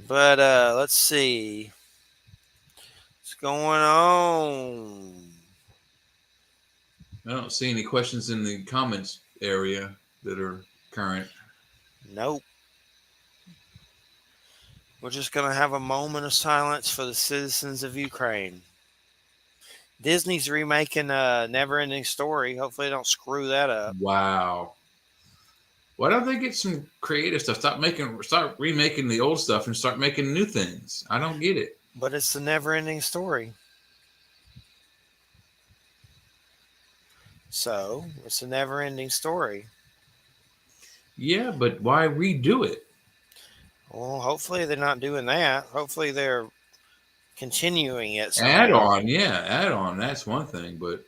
But let's see. What's going on? I don't see any questions in the comments area that are current. Nope. We're just going to have a moment of silence for the citizens of Ukraine. Disney's remaking a Never-Ending Story. Hopefully they don't screw that up. Wow. Why don't they get some creative stuff? Start remaking the old stuff and start making new things. I don't get it. But it's the Never-Ending Story. So, it's a never-ending story. Yeah, but why redo it? Well, hopefully they're not doing that. Hopefully they're continuing it. Add on. That's one thing, but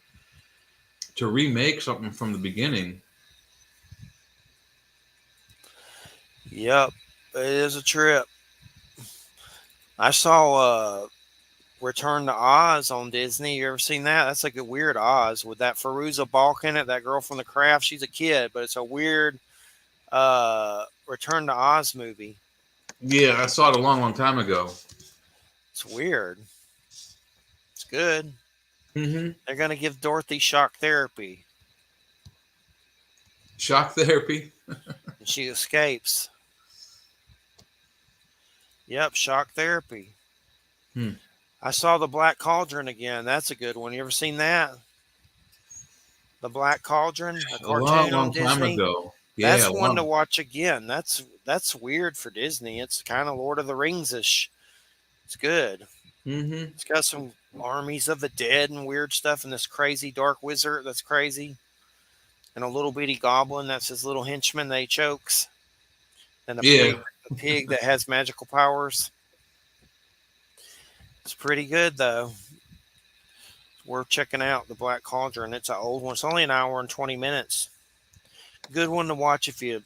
to remake something from the beginning. Yep, it is a trip. I saw Return to Oz on Disney. You ever seen that? That's like a weird Oz with that Fairuza Balk in it, that girl from The Craft. She's a kid, but it's a weird Return to Oz movie. Yeah, I saw it a long time ago. It's weird. It's good. Mm-hmm. They're going to give Dorothy shock therapy. Shock therapy? And she escapes. Yep, shock therapy. I saw The Black Cauldron again. That's a good one. You ever seen that? The Black Cauldron, a cartoon on Disney. Time ago. Yeah, that's one to watch again. That's weird for Disney. It's kind of Lord of the Rings-ish. It's good. Mm-hmm. It's got some armies of the dead and weird stuff, and this crazy dark wizard that's crazy, and a little bitty goblin that's his little henchman that he chokes, and a pig that has magical powers. It's pretty good, though. It's worth checking out, The Black Cauldron. It's an old one. It's only an hour and 20 minutes. Good one to watch if you're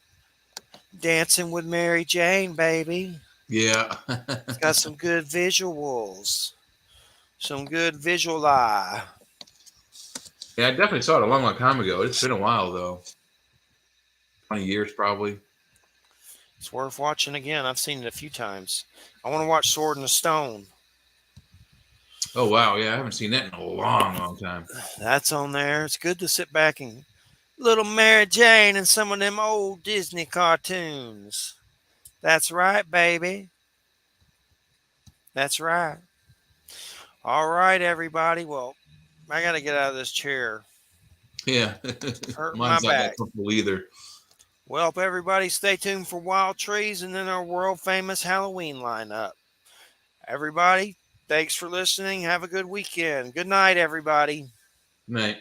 dancing with Mary Jane, baby. Yeah. It's got some good visuals. Some good visual eye. Yeah, I definitely saw it a long time ago. It's been a while, though. 20 years, probably. It's worth watching again. I've seen it a few times. I want to watch Sword in the Stone. Oh, wow. Yeah, I haven't seen that in a long time. That's on there. It's good to sit back and little Mary Jane and some of them old Disney cartoons. That's right, baby. That's right. All right, everybody. Well, I got to get out of this chair. Yeah. Hurt Mine's my not back. that comfortable either. Well, everybody stay tuned for Wild Trees and then our world-famous Halloween lineup. Everybody, thanks for listening. Have a good weekend. Good night, everybody. Night.